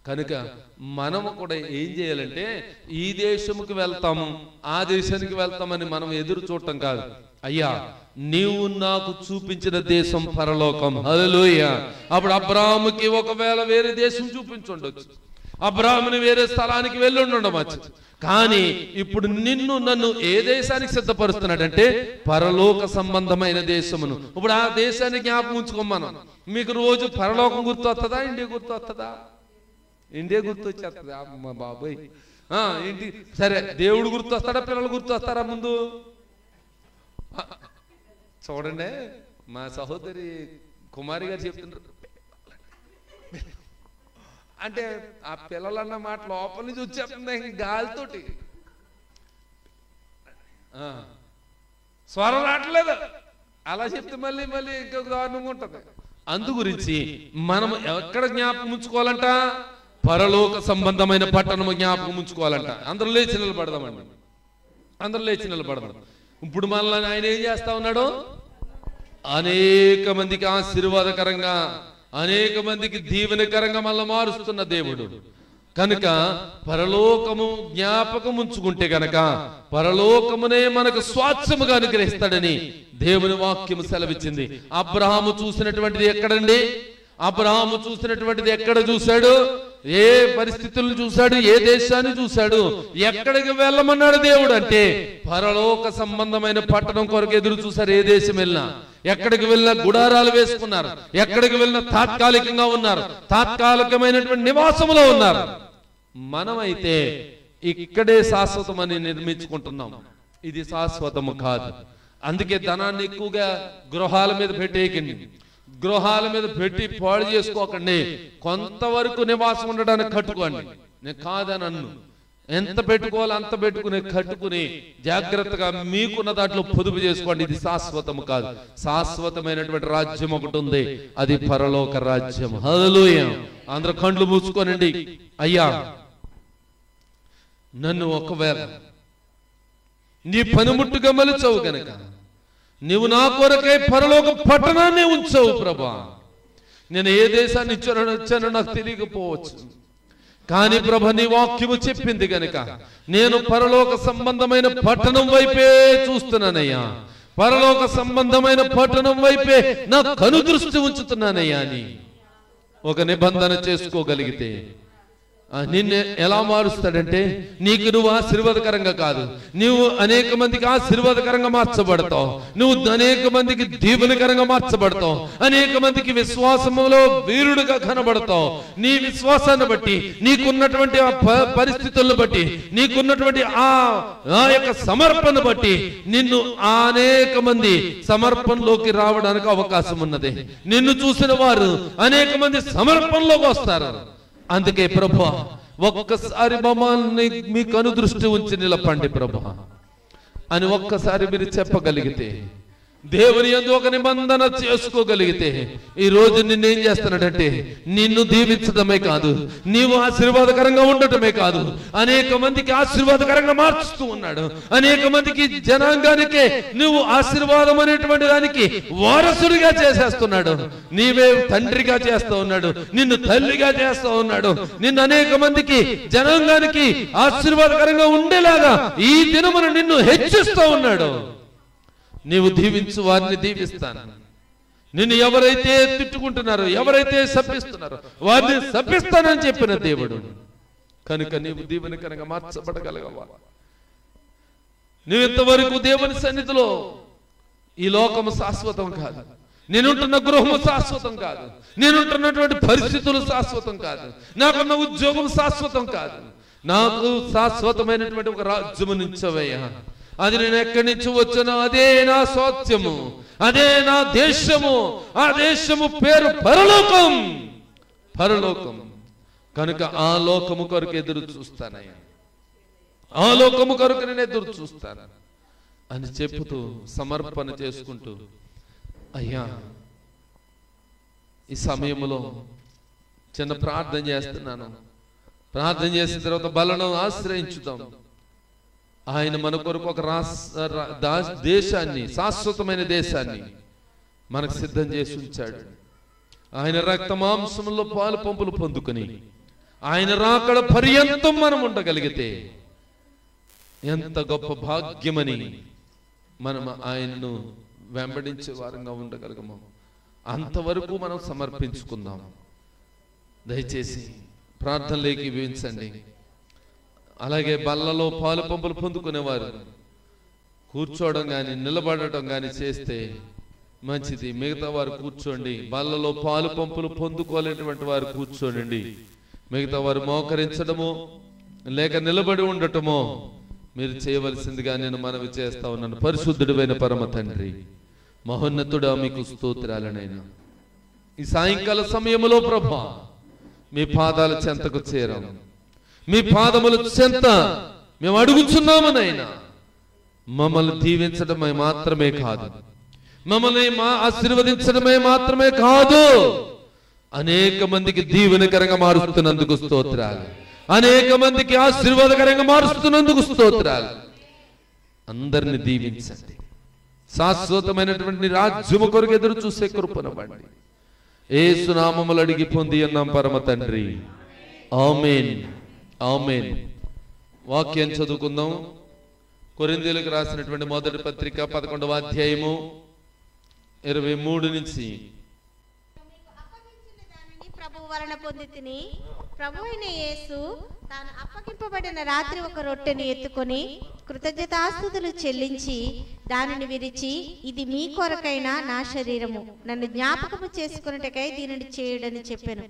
కనుక మనము కూడా ఏం చేయాలంటే ఈ దేశముకి వెళ్తాము, ఆ దేశానికి వెళ్తామని మనం ఎదురు చూడటం కాదు. అయ్యా, నీవు నాకు చూపించిన దేశం పరలోకం. హల్లెలూయా. అప్పుడు అబ్రాహాముకి ఒకవేళ వేరే దేశం చూపించుండొచ్చు, అబ్రాహాముని వేరే స్థలానికి వెళ్ళి ఉండవచ్చు. కానీ ఇప్పుడు నిన్ను నన్ను ఏ దేశానికి సిద్ధపరుస్తున్నాడంటే పరలోక సంబంధమైన దేశమును. ఇప్పుడు ఆ దేశాన్ని జ్ఞాపకం ఉంచుకోమను. మీకు రోజు పరలోకం గుర్తు వస్తుందా, ఇండియా గుర్తు వస్తుందా? ఇండియా గుర్తు వచ్చేస్తుంది. అమ్మ బాబోయ్, ఏంటి సరే, దేవుడు గుర్తు వస్తాడా, పిల్లలు గుర్తు వస్తారా? ముందు చూడండి, మా సహోదరి కుమారి గారు చెప్తున్నారు, అంటే ఆ పిల్లలన్న మాట లోపల నుంచి వచ్చేస్తుంది గాలితోటి, స్వరం రావట్లేదు. అలా చెప్తే మళ్ళీ ఇంకొక దారుణంగా ఉంటుంది. అందు గురించి మనం ఎక్కడ జ్ఞాపకం ఉంచుకోవాలంట? పరలోక సంబంధమైన పట్టణము జ్ఞాపకం ఉంచుకోవాలంట. అందరూ లేచి నిలబడదామండి, అందరూ లేచి నిలబడదాం. ఇప్పుడు మనల్ని ఆయన ఏం చేస్తా ఉన్నాడు? అనేక మందికి ఆశీర్వాదకరంగా, అనేక మందికి దీవెనకరంగా మళ్ళీ మారుస్తున్న దేవుడు కనుక పరలోకము జ్ఞాపకం ఉంచుకుంటే గనక పరలోకమునే మనకు స్వాస్థ్యముగా అనుగ్రహిస్తాడని దేవుని వాక్యము సెలవిచ్చింది. అబ్రహాము చూసినటువంటిది ఎక్కడండి? అబ్రహాము చూసినటువంటిది ఎక్కడ చూశాడు? ఏ పరిస్థితులను చూశాడు? ఏ దేశాన్ని చూశాడు? ఎక్కడికి వెళ్ళమన్నాడు దేవుడు అంటే పరలోక సంబంధమైన పట్టణం కొరకు ఎదురు చూశారు. ఏ దేశం వెళ్ళినా, ఎక్కడికి వెళ్ళినా గుడారాలు వేసుకున్నారు, ఎక్కడికి వెళ్ళినా తాత్కాలికంగా ఉన్నారు, తాత్కాలికమైనటువంటి నివాసంలో ఉన్నారు. మనమైతే ఇక్కడే శాశ్వతమని నిర్మించుకుంటున్నాం. ఇది శాశ్వతము కాదు. అందుకే ధనాన్ని ఎక్కువగా గృహాల మీద పెట్టేయకండి, గృహాల మీద పెట్టి పాడు చేసుకోకండి. కొంతవరకు నివాసం ఉండడానికి కట్టుకోండి. నేను కాదని అన్ను, ఎంత పెట్టుకోవాలో అంత పెట్టుకుని కట్టుకుని జాగ్రత్తగా మీకున్న దాంట్లో పొదుపు చేసుకోండి. ఇది శాశ్వతము కాదు. శాశ్వతమైనటువంటి రాజ్యం ఒకటి ఉంది, అది పరలోక రాజ్యం. హల్లెలూయా. అందరూ కండ్లు మూసుకోనండి. అయ్యా, నన్ను ఒకవేళ నీ పనిముట్టుగా మలుచవు గనక నీవు నా కొరకై పరలోక పట్టణాన్ని ఉంచవు ప్రభా. నేను ఏ దేశాన్ని వచ్చానో నాకు తెలియకపోవచ్చు, కానీ ప్రభ నీ వాక్యము చెప్పింది గనక నేను పరలోక సంబంధమైన పట్టణం వైపే చూస్తున్నానయ్యా. పరలోక సంబంధమైన పట్టణం వైపే నా కనుదృష్టి ఉంచుతున్నానయ్యా అని ఒక నిబంధన చేసుకోగలిగితే నిన్ను ఎలా మారుస్తాడంటే నీకు నువ్వు ఆశీర్వాదకరంగా కాదు, నువ్వు అనేక మందికి ఆశీర్వాదకరంగా మార్చబడతావు, నువ్వు అనేక మందికి దీవెనకరంగా మార్చబడతావు, అనేక మందికి విశ్వాసములో వీరుడుగా కనబడతావు. నీ విశ్వాసాన్ని బట్టి, నీకున్నటువంటి ఆ పరిస్థితులను బట్టి, నీకున్నటువంటి ఆ యొక్క సమర్పణ బట్టి నిన్ను అనేక మంది సమర్పణలోకి రావడానికి అవకాశం ఉన్నది. నిన్ను చూసిన వారు అనేక మంది సమర్పణలోకి వస్తారు. అందుకే ప్రభా ఒక్కసారి మమ్మల్ని మీకు అనుదృష్టి ఉంచి నిలపండి ప్రభా అని ఒక్కసారి మీరు చెప్పగలిగితే, దేవుని యందు ఒక నిబంధన చేసుకోగలిగితే ఈ రోజు నిన్నేం చేస్తున్నాడంటే నిన్ను దీవించడమే కాదు, నీవు ఆశీర్వాదకరంగా ఉండటమే కాదు, అనేక మందికి ఆశీర్వాదకరంగా మార్చుతూ ఉన్నాడు. అనేక మందికి జనాంగానికే నువ్వు ఆశీర్వాదం అనేటువంటి దానికి వారసుడిగా చేసేస్తున్నాడు. నీవే తండ్రిగా చేస్తూ ఉన్నాడు, నిన్ను తల్లిగా చేస్తూ ఉన్నాడు, నిన్ను అనేక మందికి జనాంగానికి ఆశీర్వాదకరంగా ఉండేలాగా ఈ దినమున నిన్ను హెచ్చిస్తూ ఉన్నాడు. నీవు దీవించు వారిని దీవిస్తాను, నిన్ను ఎవరైతే తిట్టుకుంటున్నారో, ఎవరైతే శపిస్తున్నారో వారిని శపిస్తానని చెప్పిన దేవుడు కనుక నీవు దీవెనకరంగా మార్చబడగలగవా? నువ్వు ఇంతవరకు దేవుని సన్నిధిలో ఈ లోకము శాశ్వతం కాదు, నేనుంటున్న గృహము శాశ్వతం కాదు, నేనుంటున్నటువంటి పరిస్థితులు శాశ్వతం కాదు, నాకున్న ఉద్యోగం శాశ్వతం కాదు, నాకు శాశ్వతమైనటువంటి ఒక రాజ్యము నుంచవయ్యా. అది నేను ఎక్కడి నుంచి వచ్చానో అదే నా స్వాస్థ్యము, అదే నా దేశము. ఆ దేశము పేరు పరలోకం. పరలోకం కనుక ఆ లోకము కొరకు ఎదురు చూస్తానయ్యా, ఆ లోకము కొరకు నేను ఎదురు చూస్తాను అని చెప్పుతూ సమర్పణ చేసుకుంటూ, అయ్యా ఈ సమయంలో చిన్న ప్రార్థన చేస్తున్నాను. ప్రార్థన చేసిన తర్వాత బలను ఆశ్రయించుతాం. ఆయన మన కొరకు ఒక దేశాన్ని, శాశ్వతమైన దేశాన్ని మనకు సిద్ధం చేసి ఉంచాడు. ఆయన రక్త మాంసంలో పాలు పంపులు పొందుకొని ఆయన రాకడ పర్యంతం మనం ఉండగలిగితే ఎంత గొప్ప భాగ్యమని మనం ఆయనను వెంబడించే వారంగా ఉండగలగము. అంతవరకు మనం సమర్పించుకుందాం. దయచేసి ప్రార్థనలోకి వీవించండి. అలాగే బల్లలో పాలు పంపులు పొందుకునేవారు కూర్చోవడం కానీ నిలబడటం కానీ చేస్తే మంచిది. మిగతా వారు కూర్చోండి. బల్లలో పాలు పంపులు పొందుకోలేటువంటి వారు కూర్చోండి. మిగతా వారు మోకరించడమో లేక నిలబడి ఉండటమో మీరు చేయవలసిందిగా నేను మనవి చేస్తా ఉన్నాను. పరిశుద్ధుడైన పరమ తండ్రి, మహోన్నతుడా, మీకు స్తోత్రాలనైనా ఈ సాయంకాల సమయంలో ప్రభా మీ పాదాల చెంతకు చేరాం. మీ పాదముల చెంత మేము అడుగుచున్నామనైనా మమ్మల్ని దీవించడమే మాత్రమే కాదు, మమ్మల్ని ఆశీర్వదించడమే మాత్రమే కాదు, అనేక మందికి దీవెనకరంగా మారుస్తున్నందుకు స్తోత్రాలు, అనేక మందికి ఆశీర్వాదకరంగా మారుస్తున్నందుకు స్తోత్రాలు. అందరిని దీవించండి. శాశ్వతమైనటువంటి రాజ్యము కొరకు ఎదురు చూసే కృపనివ్వండి. యేసు నామములో అడిగి పొంది అన్నాం పరమ తండ్రి, ఆమేన్, ఆమేన్. వాక్యం చదువుకుందాం. కొరింథీయులకు రాసినటువంటి మొదటి పత్రిక 11వ అధ్యాయము 23 నుంచి. ప్రభు వలన పొందితిని. ప్రభు అయిన యేసు తాను అప్పగింపబడిన రాత్రి ఒక రొట్టెను ఎత్తుకొని కృతజ్ఞతాస్తుతులు చెల్లించి దానిని విరిచి, ఇది మీ కొరకైన నా శరీరము, నన్ను జ్ఞాపకము చేసుకున్నటకై దీనిని చేయుడని చెప్పెను.